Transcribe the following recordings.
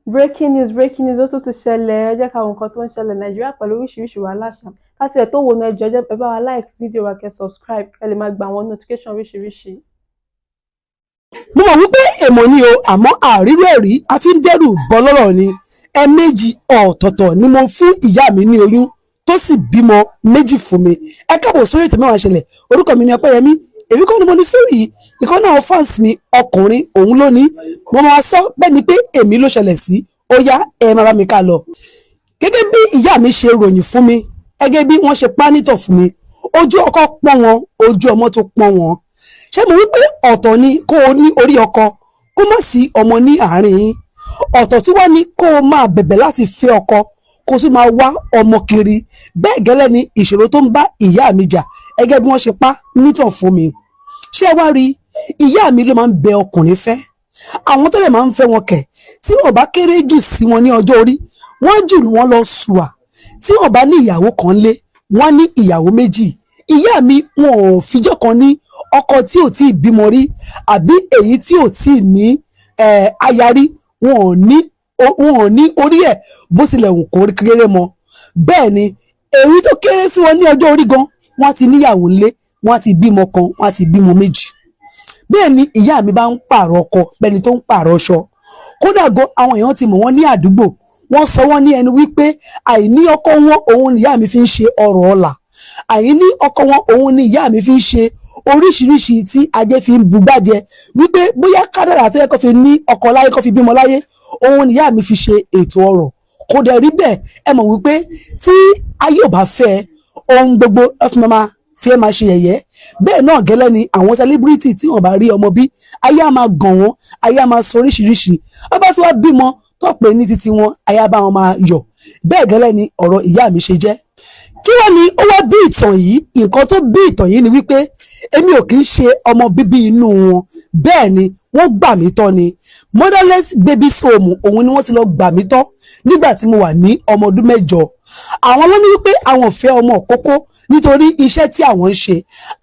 Breaking news ó tún ti ṣẹlẹ̀ ẹ jẹ́ ká wo nǹkan tó ń ṣẹlẹ̀ Nàìjíríà pẹ̀lú oríṣiríṣi wàhálà ṣá káti ẹ̀ tó wo náà ẹjọ́ ẹ bá wa like fídíò wa kẹ́ subscribe kẹ́ lè máa gba àwọn notification oríṣiríṣi. mo mọ̀ wípé èmọ̀ ni o àmọ́ àrírò ẹ̀rí a fi ń dẹ́rù bọ́ lọ́rọ̀ ni ẹ̀ẹ̀mejì ọ̀tọ̀ọ̀tọ̀ ni mo fún ìyá mi ní oyún tó sì bímọ méjì fún mi ẹ káàbọ̀ sórí ètò mẹ́wàá ṣẹlẹ̀ orúkọ mi ni Ọpẹ́yẹmí èmi kọ́ ni mo ní sórí ìkan náà fans mi ọkùnrin òun ló ní mo máa sọ bẹ́ẹ̀ ni pé èmi ló ṣẹlẹ̀ sí ó yá ẹ máa bá mi ká lọ. Gẹ́gẹ́ bí ìyá mi ṣe ròyìn fún mi gẹ́gẹ́ bí wọ́n ṣe pánítọ̀ fún mi ojú ọkọ pọ́n wọn ojú ọmọ tó pọ́n wọn ṣé mo wí pé ọ̀tọ̀ ni kó o ní orí ọkọ kó má sí ọmọ ní àárín yín ọ̀tọ̀ tí wọ́n ní kó o máa bẹ̀bẹ̀ láti fẹ́ ọkọ kó sì máa wá ọmọ kiri bẹ́ẹ̀ gẹ́lẹ́ ni ìṣòro tó ń bá ìyá mi jà gẹ́gẹ́ bí wọ́n ṣe pa nítàn fún mi ṣé wá rí ìyá mi ló máa ń bẹ ọkùnrin fẹ́ àwọn tó lè máa ń fẹ́ wọn kẹ̀ tí wọ́n bá kéré jù sí wọn ní ọjọ́ orí wọ́n jù wọ́n lọ sùà tí wọ́n bá ní ìyàwó kan lé wọ́n ní ìyàwó méjì ìyá mi wọn ò fijọ́ kan ní ọkọ tí ò tí ì bímọ rí àbí èyí tí ò tí ì ní aya rí wọn ò ní orí ẹ̀ bó tilẹ̀ wù kó kéré mọ́ bẹ́ẹ̀ ni èyí tó kéré sí wọn ní ọjọ́ orí gan wọ́n ti níyàwó ńlé wọ́n ti bímọ kan wọ́n ti bímọ méjì bẹ́ẹ̀ ni ìyá mi bá ń pààrọ̀ ọkọ bẹ́ẹ̀ ni tó ń pààrọ̀ ọṣọ kódà gan àwọn èèyàn ti mọ̀ wọ́n ní àdúgbò wọ́n sọ wọ́n ní ẹnu wípé àìní ọkọ wọn òun ni ìyá mi fi ń ṣe ọrọ̀ ọlà àìní ọkọ wọn òun ni ìyá mi fi ń ṣe oríṣiríṣi tí ajé fi ń bugbájẹ wípé bóyá kádàrà tó yẹ kó fi ní ọkọ láyé kó fi bímọ láyé òun ni ìyá mi fi ṣe ètò ọrọ̀ kò dẹ̀ rí bẹ́ẹ̀ ẹ mọ̀ wípé tí ayé ò bá fẹ́ ohun gbogbo ẹfun máa fi máa ṣe yẹ̀yẹ́ bẹ́ẹ̀ náà gẹ́lẹ́ ni àwọn celebrity tí wọ́n bá rí ọmọ bí ayé á máa gàn wọ́n ayé á máa sọ oríṣiríṣi wọ́n bá ti wá bímọ tó pé ní títí wọn ayé á bá wọn máa yọ̀ bẹ́ẹ̀ gẹ́lẹ́ ni ọ̀rọ̀ ìyá mi ṣe jẹ́ kí wọ́n ní ó wá bí ìtàn yìí nǹkan tó bí ìtàn yìí ni wípé èmi ò kì í ṣe ọmọ bíbí inú wọn bẹ́ẹ̀ ni wọ́n gbà mí tọ́ ni motherless babies home òun ni wọ́n ti lọ gbà mí tọ́ nígbà tí mo wà ní ọmọ ọdún 8 àwọn ló ní wípé àwọn fẹ́ ọmọ òkókó nítorí iṣẹ́ tí àwọn ń ṣe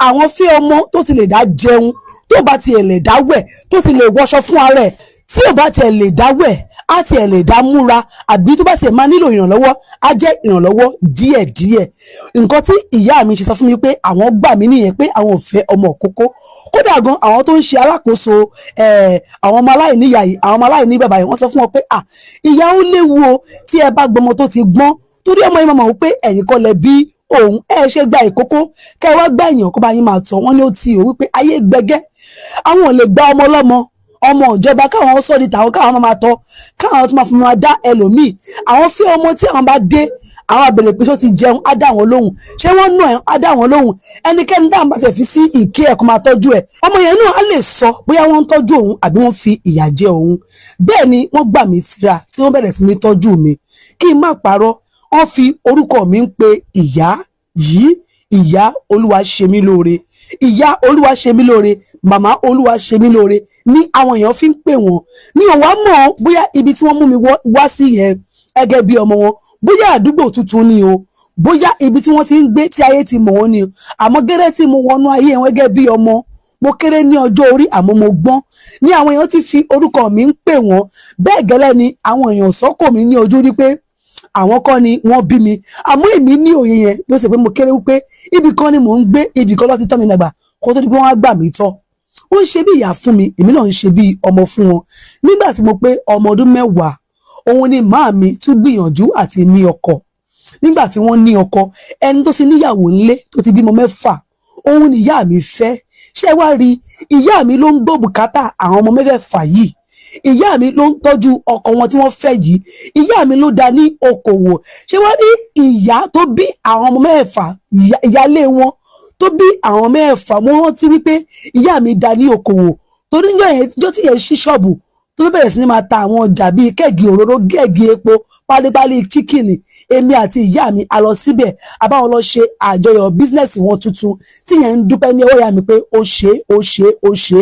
àwọn fẹ́ ọmọ tó ti lè dá jẹun tó bá tiẹ̀ lè dá wẹ̀ tó ti lè wọṣọ fún ara ẹ̀ tí ò bá tiẹ̀ lè dá wẹ̀ á tiẹ̀ lè dá múra àbí tó bá tiẹ̀ máa nílò ìrànlọ́wọ́ á jẹ́ ìrànlọ́wọ́ díẹ̀díẹ̀ nǹkan tí ìyá mi ṣe sọ fún mi pé àwọn gbà mí nìyẹn pé àwọn ò fẹ́ ọmọ òkókó kódà gan àwọn tó ń ṣe alákòóso àwọn ọmọ aláìní ìyá yìí àwọn ọmọ aláìní bàbá yìí wọ́n sọ fún wọn pé ìyá ó léwu o tí ẹ bá gbọmọ tó ti gbọ́n torí ọmọ yìí máa mọ̀ pé ẹ̀yin kọ́ lẹ bí òun ṣe gba ìkókó kẹ́ ẹ wá gbá èèyàn kó bá yín máa tọ̀ wọ́n ní ó ti ò wípé ayé gbẹgẹ́ àwọn ò lè gba ọmọ ọlọ́mọ ọmọ ìjọba káwọn sọ di tàwọn káwọn máa tọ́ káwọn tó máa fún máa dá ẹlòmíì àwọn fẹ́ ọmọ tí àwọn bá dé àwọn àbẹ̀lẹ̀ pé ṣó ti jẹun á dá wọn lóhùn ṣé wọ́n nù ẹ̀ á dá wọn lóhùn ẹnikẹ́ni dáhùn bá fẹ́ fi sí ìké ẹ̀kọ́ máa tọ́jú ẹ̀ ọmọ yẹn náà á lè sọ bóyá wọ́n ń tọ́jú òun àbí wọ́n fi ìyà jẹ òun bẹ́ẹ̀ ni wọ́n gbà mí síra tí wọ́n bẹ̀rẹ̀ sí ní tọ́jú mi kí n má parọ́ wọ́n fi orúkọ mi ń pe ìyá yìí ìyá olúwa ṣe mí lóore ìyá olúwa ṣe mí lóore màmá olúwa ṣe mí lóore ní àwọn èèyàn fi ń pè wọ́n ní ò wá mọ̀ bóyá ibi tí wọ́n mú mi wá sí yẹn gẹ́gẹ́ bí ọmọ wọn bóyá àdúgbò tuntun ni o bóyá ibi tí wọ́n ti ń gbé tí ayé ti mọ̀ wọ́n ni o àmọ́ gẹ́rẹ́ tí mo wọnú ayé wọn gẹ́gẹ́ bí ọmọ mo kéré ní ọjọ́ orí àmọ́ mo gbọ́n ní àwọn èèyàn ti fi orúkọ mi ń pè wọ́n bẹ́ẹ̀ gẹ́lẹ́ ni àwọn èèyàn sọ́kò mi ní ojú rí pé àwọn kọ́ ni wọ́n bí mi àmọ́ èmi ní òye yẹn ló ṣe pé mo kéré wípé ibì kan ni mò ń gbé ibì kan ló ti tọ́ mi dàgbà kó tó di pé wọ́n á gbà mí tọ́ wọ́n ń ṣe bí ìyá fún mi èmi náà ń ṣe bí ọmọ fún wọn nígbà tí mo pé ọmọ ọdún 10 òun ni màá mi tún gbìyànjú àti ní ọkọ nígbà tí wọ́n ní ọkọ ẹni tó ti níyàwó ńlé tó ti bímọ 6 òun ni ìyá mi fẹ́ ṣé wá rí ìyá mi ló ń gbọ́ bùkátà àwọn ọmọ 6 yìí ìyá mi ló ń tọ́jú ọkọ wọn tí wọ́n fẹ́ yìí ìyá mi ló dá ní okòwò ṣé wọ́n ní ìyá tó bí àwọn ọmọ 6 ìyálé wọn tó bí àwọn 6 mo rántí wípé ìyá mi dá ní okòwò torí níjọ́ tí yẹn ṣí ṣọ́ọ̀bù tó fẹ́ bẹ̀rẹ̀ sí ní máa ta àwọn ọjà bíi kẹ́ẹ̀gì òróró kẹ́ẹ̀gì epo pálípálí chíkìnì èmi àti ìyá mi a lọ síbẹ̀ a bá wọn lọ ṣe àjọyọ̀ bísínẹ́sì wọn tuntun tí yẹn ń dúpẹ́ ní ọwọ́ ìyá mi pé ó ṣe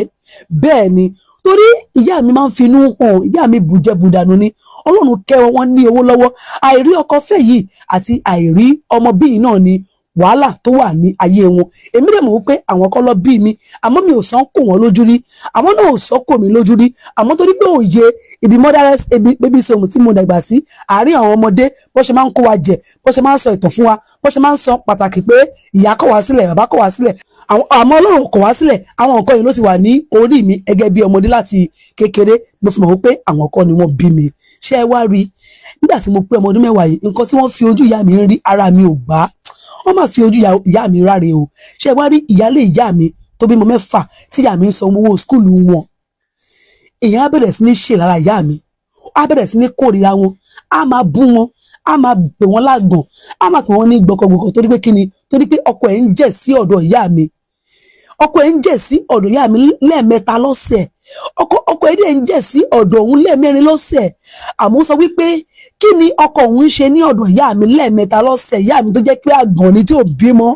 bẹ́ẹ̀ ni torí ìyá mi máa ń finú hàn ìyá mi bùjẹbùdànù ni Ọlọ́run kẹ́ wọn ní owó lọ́wọ́ àìrí ọkọ fẹ́ yìí àti àìrí ọmọ bíi náà ni wàhálà tó wà ní ayé wọn. Èmi dẹ̀ mọ̀ wípé àwọn kọ́ ló bí mi, àmọ́ mi ò sọ kò wọ́n lójú rí, àwọn náà ò sọ kò mí lójú rí, àmọ́ torí pé òye ibi motherless baby home tí mo dàgbà sí, àárín àwọn ọmọdé bó ṣe máa ń kó wa jẹ, bó ṣe máa ń sọ ìtàn fún wa, bó ṣe máa ń sọ pàtàkì pé ìyá kọ̀ wá sílẹ̀, bàbá kọ̀ wá sílẹ̀, àmọ́ Ọlọ́run kọ̀ wá sílẹ̀, àwọn nǹkan yìí ló ti wà ní orí mi gẹ́gẹ́ bí ọmọdé láti kékeré. Mo fi mọ̀ wípé àwọn kọ́ ni wọ́n bí mi. Ṣé ẹ wá rí nígbà tí mo pé ọmọ ọdún mẹ́wàá yìí, nǹkan tí wọ́n fi ojú ìyá mi rí ara mi ò gbà, wọ́n máa fi ojú ìyá mi ráre o. Ṣé ẹ wá rí ìyálé ìyá mi tó bímọ 6 tí ìyá mi ń san owó skúlù wọn, èèyàn á bẹ̀rẹ̀ sí ní ṣe lára ìyá mi, á bẹ̀rẹ̀ sí ní kórìíra wọn, á máa bú wọn, á máa pè wọ́n lágbọ̀n, á máa pè wọ́n ní gbọ̀kọ̀gbọ̀kọ̀ torí pé kíni, torí pé ọkọ ẹ̀ ń jẹ̀ sí ọ̀dọ̀ ìyá mi, ọkọ ẹ̀ ń jẹ̀ sí ọ̀dọ̀ ìyá mi lẹ́ẹ̀mẹ́ta lọ́sẹ̀, ọkọ ẹ̀ dẹ̀ ń jẹ̀ sí ọ̀dọ̀ òun lẹ́ẹ̀mẹ́rin lọ́sẹ̀. Àmọ́ sọ wípé kí ni ọkọ òun ń ṣe ní ọ̀dọ̀ ìyá mi lẹ́ẹ̀mẹ́ta lọ́sẹ̀, ìyá mi tó jẹ́ pé àgàn ni tí ò bímọ,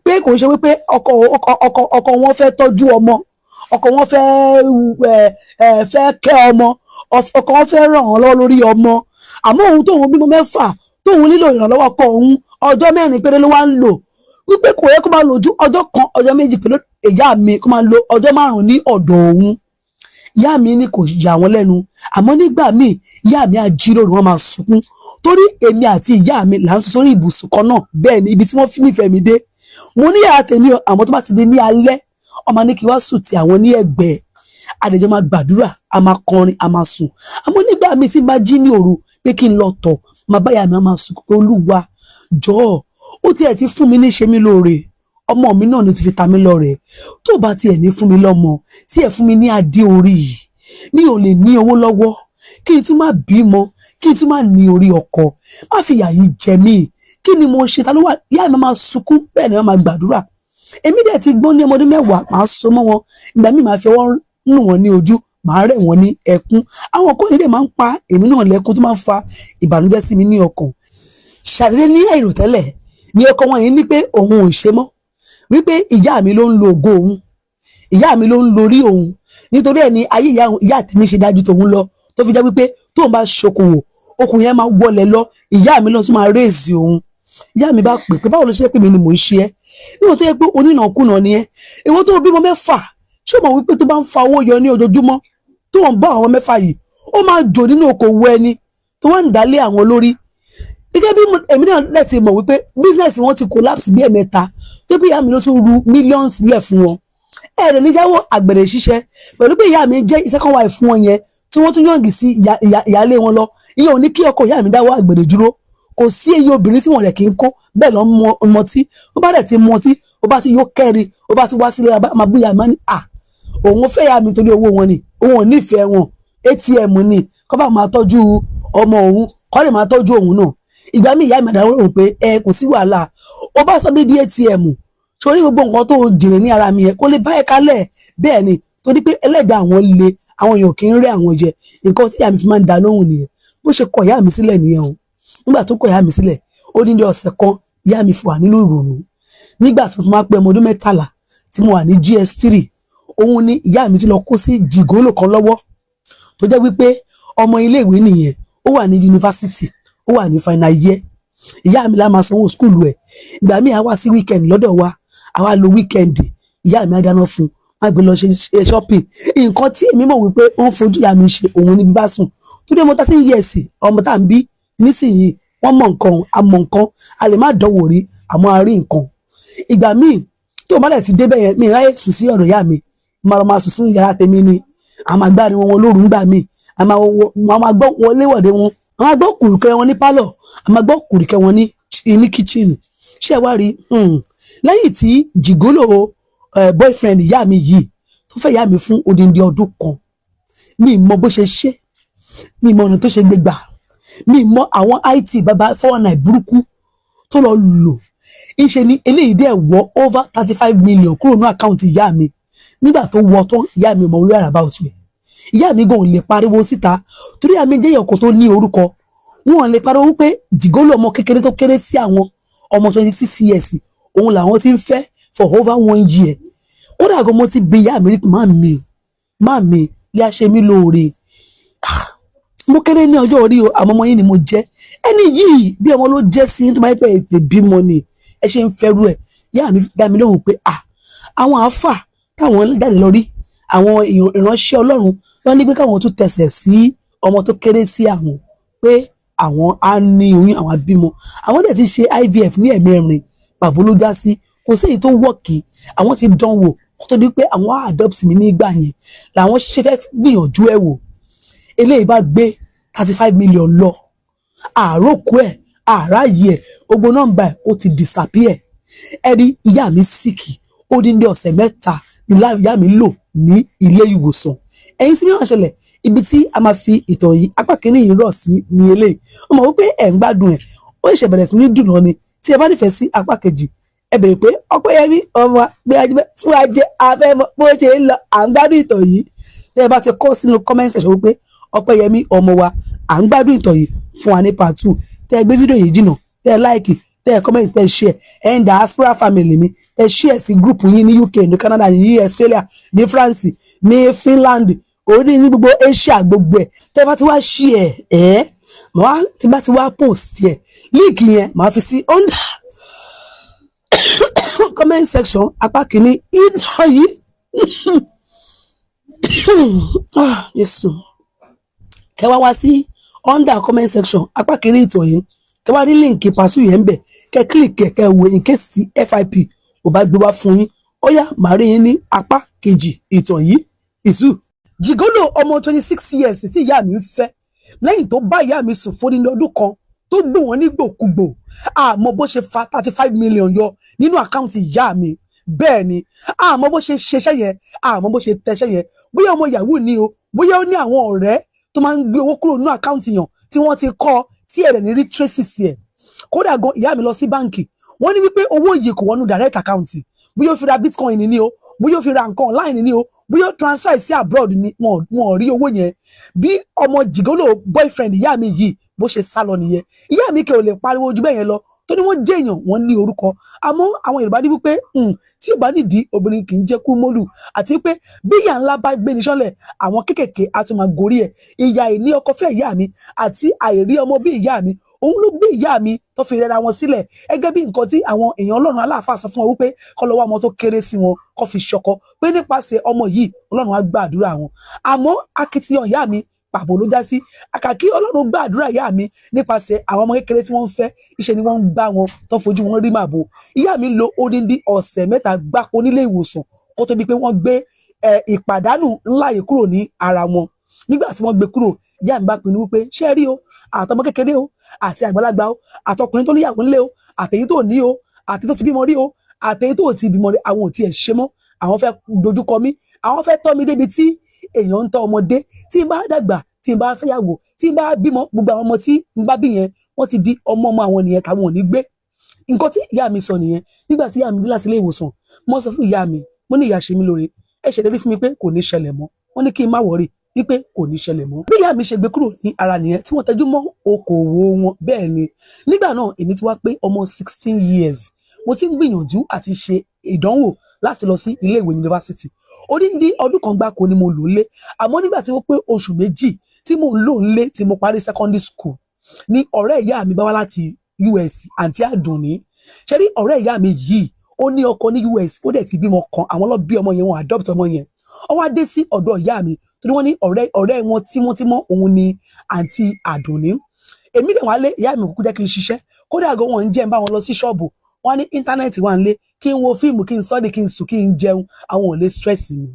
pé kò ń ṣe wípé ọkọ wọn fẹ́ tọ́jú ọmọ, ọkọ wọn fẹ́ kẹ́ ọmọ, ọkọ wọn fẹ́ ràn án lọ́wọ́ lórí ọmọ. Àmọ́ òun tóun bímọ 6 tóun nílò ìrànlọ́wọ́ ọkọ òun, ọjọ́ 4 péré ló wá ń lò, wípé kò yẹ kó máa lò ju ọjọ́ kan, ọjọ́ 2 pẹ̀lú ìyá mi, kó máa lo ọjọ́ 5 ní ọ̀dọ̀ òun. Ìyá mi ní kò yà wọ́n lẹ́nu, àmọ́ nígbà míì ìyá mi á jíròrò, wọ́n máa sunkún torí èmi àti ìyá mi là ń sùn sórí ibùsùn kan náà. Bẹ́ẹ̀ ni ibi tí wọ́n fi nífẹ̀ẹ́ mi dé, mo ní yàrá tèmi o, àmọ́ tó bá ti di ní alẹ́ ọmọ ní kí wá sùn ti àwọn ní ẹ̀gbẹ́, àdèjọ máa gbàdúrà, a máa kọrin, a máa sùn. Àmọ́ nígbà míì tí n bá jí ní òru pé kí n lọ tọ̀, máa bá ìyá mi, máa sùn pé Olúwa jọ̀ọ́, ó tiẹ̀ ti fún mi ní ṣe mí lóore, ọmọ mi náà ló ti fi ta mí lọ́rẹ, tó bá tiẹ̀ ní fún mi lọ́mọ, tí ẹ̀ fún mi ní adé orí yìí, mi ò lè ní owó lọ́wọ́, kí n tún má bímọ, kí n tún má ní orí ọkọ, má fi ìyà yìí jẹ mí, kí ni mo ṣe, ta ló wà? Ìyá mi máa sunkún, bẹ́ẹ̀ ni wọ́n máa gbàdúrà. Èmi dẹ̀ ti gbọ́n ní ọmọdé 10, máa so mọ́ wọn, ìgbà míì máa fi ọwọ́ nù wọ́n ní ojú, máa rẹ̀ wọ́n ní ẹkún. Àwọn ọkọ nílé máa ń pa èmi náà lẹ́kún tó máa ń fa ìbànújẹ́ sí mi ní ọkàn. Ṣàdédé ní àìròtẹ́lẹ̀ ni ọkọ wọn yìí ní pé òun ò ṣe mọ́, wípé ìyá mi ló ń lo ògo òun, ìyá mi ló ń lo orí òun, nítorí ẹ̀ ni ayé ìyá tèmi ṣe dájú tòun lọ, tó fi jẹ́ wípé tóun bá ṣokòwò okùn yẹn máa wọlé lọ, ìyá mi náà tún máa réèzì òun. Ìyá mi bá pè pé báwo ló ṣe pé mi ni mò ń ṣe ẹ́, níwọ̀n tó yẹ pé onínàkúnà ni ẹ́, ìwọ tó bímọ 6, ṣé o mọ̀ wípé tó bá ń fa owó yọ ní ojoojúmọ́ tó ń bá àwọn 6 yìí, ó máa jò nínú okòwò ẹni tó wá ń dálé àwọn lórí. Gẹ́gẹ́ bí èmi náà dẹ̀ ti mọ̀ wípé business wọn ti collapse bí ẹ̀mẹ́ta, tó bí ìyá mi ló tún ru millions lẹ̀ fún wọn. Ẹ̀rẹ̀ níjáwọ́ àgbèrè ṣiṣẹ́ pẹ̀lú pé ìyá mi jẹ́ second wife fún wọn yẹn, tí wọ́n tún yàngì sí ìyálé wọn lọ. Ìyẹn ò ní kí ọkọ ìyá mi dáwọ́ àgbèrè dúró, kò sí èyí obìnrin tí wọ́n rẹ̀ kì í kó bẹ́ẹ̀ lọ mọtí, ó bá dẹ̀ ti mọtí, ó bá ti yó kẹ́ri, ó bá ti wá sílé máa bú ìyá mi ní òun fẹ́ ìyá mi torí owó wọn ni, òun ò nífẹ̀ẹ́ wọn, ATM ni kọ́ bá máa tọ́jú ọmọ òun, kọ́ lè máa tọ́jú òun náà. Ìgbà míì ìyá mi dáwọ́ òun pé kò sí wàhálà, ó bá sọ bí di ATM sórí gbogbo nǹkan tó jèrè ní ara mi yẹn kó lè bá ẹ kálẹ̀. Bẹ́ẹ̀ ni torí pé ẹlẹ́dàá àwọn le, àwọn èèyàn kì í rẹ́ àwọn jẹ, nǹkan tí ìyá mi fi máa ń da lóhùn nìyẹn. Bó ṣe kọ ìyá mi sílẹ̀ nìyẹn o. Nígbà tó kọ ìyá mi sílẹ̀, ó dín ní ọ̀sẹ̀ kan ìyá mi fi wà nínú ìrònú. Nígbà tí mo fi máa pé ọmọ ọdún 13 tí mo wà ní GS3, òun ni ìyá mi ti lọ kó sí jìgólò kan lọ́wọ́, tó jẹ́ wípé ọmọ iléèwé nìyẹn, ó wà ní yunifásitì, ó wà ní final year. Ìyá mi lá máa sanwó skúlù ẹ̀. Ìgbà míì á wá sí weekend lọ́dọ̀ wa, àwa lo weekend, ìyá mi á dáná fún, má gbé lọ ṣe shopping. Nǹkan tí èmi mọ̀ wípé ó ń fojú ìyá mi ṣe òun ní bíbá sùn. Tó dé mo 13 years, ọmọ tá à ń bí nísìnyí, wọ́n mọ̀ nǹkan, a mọ̀ nǹkan, a lè má dánwò rí, àmọ́ a rí nǹkan. Ìgbà míì tó bá dẹ̀ ti débẹ̀ yẹn, mi ráyè sùn sí ọ̀dọ̀ ìyá mi, máa sùn sínú yàrá tèmi ni, a máa gbárí wọn lóru ńgbà míì, a máa gbọ́ wọlé wọ̀de wọn, a máa gbọ́ kùrùkẹ́ wọn ní pálọ̀, a máa gbọ́ kùrùkẹ́ wọn ní kitchen. Ṣé ẹ wá rí lẹ́yìn tí jìgólò boyfriend ìyá mi yìí tó fẹ́ ìyá mi fún odindi ọdún kan, mi mọ bó ṣe ṣe, mi mọ ọ̀nà tó ṣe gbégbà, mi mọ àwọn IT bàbá 419 burúkú tó lọ lò. Ìṣe ni eléyìí dẹ̀ wọ́ over 35 million kúrò ní àkáǹtì ìyá mi. Nígbà tó wọ́ tán, ìyá mi mọ orí àràbà òtún ẹ̀. Ìyá mi gan ò lè pariwo síta torí àmì jẹ́ ọkọ tó ní orúkọ. Wọ́n lè pariwo wípé jìgólò ọmọ kékeré tó kéré sí àwọn ọmọ 26 years òun làwọn ti ń fẹ́ for over 1 year. Kódà gan mo ti bi ìyá mi rí, màmí ìyá ṣe mí lóore, mo kéré ní ọjọ́ orí o àmọ́ ọmọ yín ni mo jẹ́ ẹni yìí bí ọmọ ló jẹ́ sí tó máa ń pẹ́ ètè bímọ ni ẹ ṣe ń fẹ́rù ẹ̀ yá mi dá mi lóhùn pé àwọn àáfà táwọn jáde lọ rí àwọn ìránṣẹ́ Ọlọ́run wọ́n ní pé káwọn tún tẹsẹ̀ sí ọmọ tó kéré sí àwọn pé àwọn á ní oyún àwọn bímọ àwọn dẹ̀ ti ṣe IVF ní ẹ̀mẹ́rin pàbó ló já sí kò sí èyí tó wọ́ọ̀kì àwọn ti dán wò kó tó di pé àwọn adopt mi nígbà yẹn làwọn ṣe fẹ́ gbìyànjú ẹ̀ wò eléyìí bá gbé 35 million lọ àròkù ẹ̀ àráyè ẹ̀ gbogbo nọ́mbà ẹ̀ ó ti disappear ẹ̀rí ìyá mi síkì ó dín ní ọ̀sẹ̀ mẹ́ta ní ìyá mi lò ní ilé ìwòsàn ẹ̀yin sí ní wọ́n ṣẹlẹ̀ ibi tí a máa fi ìtàn yìí apá kìíní yìí rọ̀ sí ní eléyìí wọ́n mọ̀ wípé ẹ̀ ń gbádùn ẹ̀ ó ṣe bẹ̀rẹ̀ sí ní dùn náà ni tí ẹ bá nífẹ̀ẹ́ sí apá kejì ẹ bèrè pé Ọpẹ́yẹmí ọmọ gbé ajibẹ tí wàá jẹ afẹ́mọ bó ṣe ń lọ à ń gbádùn ìtàn yìí tẹ́ ẹ bá ti kọ sínú comment section wípé Ọpẹ́yẹmí ọmọ wa à ń gbádùn ìtàn yìí fún wa ní part 2 tẹ́ ẹ gbé fídíò yìí jìnnà tẹ́ ẹ like tẹ́ ẹ comment tẹ́ ẹ share ẹ ń diaspora family mi ẹ share sí group yín ní UK ní Canada ní Australia ní France ní Finland orí ní gbogbo Asia gbogbo ẹ tẹ́ ẹ bá ti wá share màá ti bá ti wá post ẹ link yẹn màá fi sí under comment section apá kìíní ìtàn yìí Jésù kẹwàá wá sí under comment section apá kìíní ìtàn yìí kẹwàá rí líǹkì pàṣẹ yẹn ń bẹ kẹ click kẹ wo in case tí FIP ò bá gbé wá fún yín ó yá màá rí yín ní apá kejì ìtàn yìí ìṣù jìgólò ọmọ 26 years tí ìyá mi ń fẹ́ lẹ́yìn tó bá ìyá mi sùn fún ní ọdún kan tó gbé wọn ní gbòkúgbò àmọ́ bó ṣe fa 35 million yọ nínú àkáǹtì ìyá mi bẹ́ẹ̀ ni àmọ́ bó ṣe ṣeṣẹ́ yẹn àmọ́ bó ṣe tẹṣẹ́ yẹn bóyá ọmọ yahoo ni o bóyá ó ní àwọn ọ̀rẹ́ tó máa ń gbé owó kúrò nínú àkáǹtì yàn tí wọ́n ti kọ́ tí ẹ̀rẹ̀ ní rí tracy sí ẹ̀ kódà gan ìyá mi lọ sí báǹkì wọ́n ní wípé owó yìí kò wọnú direct account bóyá ó fi ra bitcoin ni o bóyá ó fi ra nǹkan online ni o bóyá ó transfer sí abroad ni wọn ò rí owó yẹn bí ọmọ jìgólò boyfriend ìyá mi yìí bó ṣe sá lọ nìyẹn ìyá mi kẹ́ ò lè pariwo ojú bẹ́ẹ̀ yẹn lọ tó ní wọ́n jẹ́ èèyàn wọ́n ní orúkọ àmọ́ àwọn Yorùbá ní wípé tí ò bá nídìí obìnrin kì í jẹ́ kú mólù àti wípé bí ìyá ńlá bá gbé ní sọ́lẹ̀ àwọn kéékèèké á tún máa gorí ẹ̀ ìyá ìní ọkọ fẹ́ ìyá mi àti àìrí ọmọ bí ìyá mi òun ló gbé ìyá mi tó fi rẹra wọn sílẹ̀ gẹ́gẹ́ bí nǹkan tí àwọn èèyàn Ọlọ́run aláàfáà sọ fún wọn wípé kọ́ lọ́wọ́ ọmọ tó kéré sí wọn kọ́ fi ṣọkọ pé nípasẹ̀ ọmọ yìí Ọlọ́run á gba àdúrà wọn àmọ́ akitiyan ìyá mi pàbó ló já sí àkàkí Ọlọ́run gba àdúrà ìyá mi nípasẹ̀ àwọn ọmọ kékeré tí wọ́n ń fẹ́ iṣẹ́ ni wọ́n ń gbá wọn tó fojú wọn rí màbo ìyá mi lo odindi ọ̀sẹ̀ mẹ́ta gbáko nílé ìwòsàn kó tó di pé wọ́n gbé ìpàdánù ńlá yìí kúrò ní ara wọn nígbà tí wọ́n gbé kúrò ìyá mi bá pinnu wípé ṣé rí o àtọmọ kékeré o àti àgbàlagbà o àtọkùnrin tó níyàwó ńlé o àtèyí tó ní o àtèyí tó ti bímọ rí o àtèyí tó ti bímọ rí àwọn ò tiẹ̀ ṣe mọ́ àwọn fẹ́ dojúkọ mí àwọn fẹ́ tọ́ mi débi tí èèyàn ń tọ́ ọmọdé tí n bá dàgbà tí n bá fẹ́yàwó tí n bá bímọ gbogbo àwọn ọmọ tí n bá bí yẹn wọ́n ti di ọmọ àwọn nìyẹn táwọn ò ní gbé nǹkan tí ìyá mi sọ nìyẹn nígbà tí ìyá mi dé láti ilé ìwòsàn mo sọ fún ìyá mi mo ní ìyá ṣe mí lóore ẹ ṣèlérí fún mi pé kò ní ṣẹlẹ̀ mọ́ wọ́n ní kí n má wọrí wípé kò ní ṣẹlẹ̀ mọ́ bí ìyá mi ṣe gbé kúrò ní ara nìyẹn tí wọ́n tẹjú mọ́ okòwò wọn bẹ́ẹ̀ ni nígbà náà èmi ti wá pé ọmọ 16 years mo ti ń gbìyànjú àti ṣe ìdánwò láti lọ sí ilé ìwé yunifásitì odindi ọdún kan gbáko ni mo lò lé àmọ́ nígbà tí mo pé oṣù méjì tí mo lò lé tí mo parí secondary school ní ọ̀rẹ́ ìyá mi bá wá láti US àǹtí Àdùnní ṣe rí ọ̀rẹ́ ìyá mi yìí ó ní ọkọ ní US ó dẹ̀ ti bímọ kan àwọn lọ bí ọmọ yẹn wọn adopt ọmọ yẹn ó wá dé sí ọ̀dọ̀ ìyá mi torí wọ́n ní ọ̀rẹ́ wọn tímọ́tímọ́ òun ni àǹtí Àdùnní èmi dẹ̀ wá lé ìyá mi kúkú jẹ́ kí n ṣiṣẹ́ kódà gan wọn ń jẹ́ ń bá wọn lọ sí ṣọ́ọ̀bù wọ́n ní íńtánẹ́ẹ̀tì wà nílé kí n wo fíìmù kí n sọ́ọ̀dì kí n sùn kí n jẹun àwọn ò lè stress mi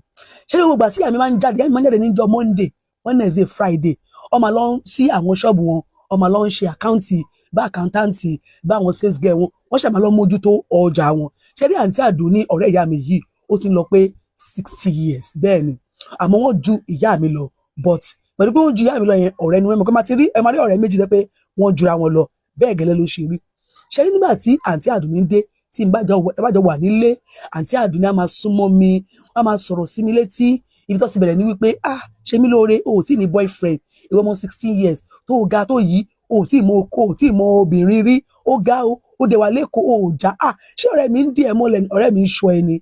ṣé gbogbo àti ìyá mi máa ń jáde ìyá mi máa ń jáde níjọ́ Monday Wednesday Friday ó máa lọ sí àwọn ṣọ́ọ̀bù wọn ó máa lọ ń ṣe àkáǹtì bá àkáǹtàǹtì bá àwọn sales girl wọ́n ṣàmà lọ mójútó ọjà wọn ṣé rí àǹtí Àdùnní ọ̀rẹ́ ìyá mi yìí ó ti ń lọ pé 60 years bẹ́ẹ̀ ni àmọ́ wọ́n ju ìyá mi lọ but pẹ̀lú pé wọ́n ju ìyá mi lọ yẹn ọ̀rẹ́ ni wọ́n mọ̀ pé máa ti rí ẹ máa rí ọ̀rẹ́ méjì pé wọ́n jura wọn lọ bẹ́ẹ̀ gẹ́lẹ́ ló ṣe rí ṣé rí nígbà tí àǹtí Àdùnní dé tí n bá jọ wà nílé àǹtí Àdùnní á máa súnmọ́ mi á máa sọ̀rọ̀ sí mi létí ibi tó ti bẹ̀rẹ̀ ní wípé ṣe mí lóore o ò tí ì ní boyfriend ìwọ ọmọ 16 years tó ga tó yìí o ò tí ì mọ oko o ò tí ì mọ obìnrin rí ó ga ó dẹ̀ wà lẹ́kọ̀ọ́ o ò já ṣé ọ̀rẹ́ mi ń dí ẹ mọ́lẹ̀ ọ̀rẹ́ mi ń ṣọ ẹni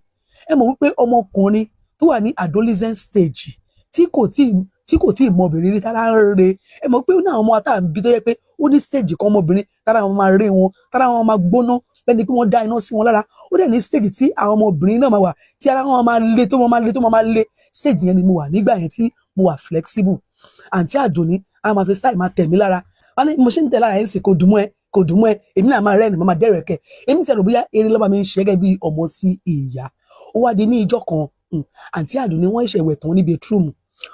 ẹ mọ̀ wípé ọmọkùnrin tó wà ní adolescent stage tí kò tí tí kò tí ì mọ obìnrin rí tára ń re ẹ mọ̀ pé ó ní àwọn ọmọ àtàǹbí tó yẹ pé ó ní stage kan ọmọbìnrin tára wọn máa re wọn tára wọn máa gbóná bẹ́ẹ̀ ni pé wọ́n dá iná sí wọn lára ó dẹ̀ ní stage tí àwọn ọmọbìnrin náà máa wà tí ara wọn máa le tó máa le stage yẹn ni mo wà nígbà yẹn tí mo wà flexible àǹtí Àdùnní a máa fi style máa tẹ̀ mí lára wọn ní mo ṣe ń tẹ̀ lára yẹn sì kò dùn mọ́ ẹ èmi náà máa rẹ́rìn máa dẹ́rẹ̀kẹ́ èmi ti rò bóyá eré lọ́ba mi ń ṣe gẹ́gẹ́ bí ọmọ sí ìyá ó wá di ní ìjọ kan àǹtí Àdùnní wọ́n ṣe ìwẹ̀ tán ní bedroom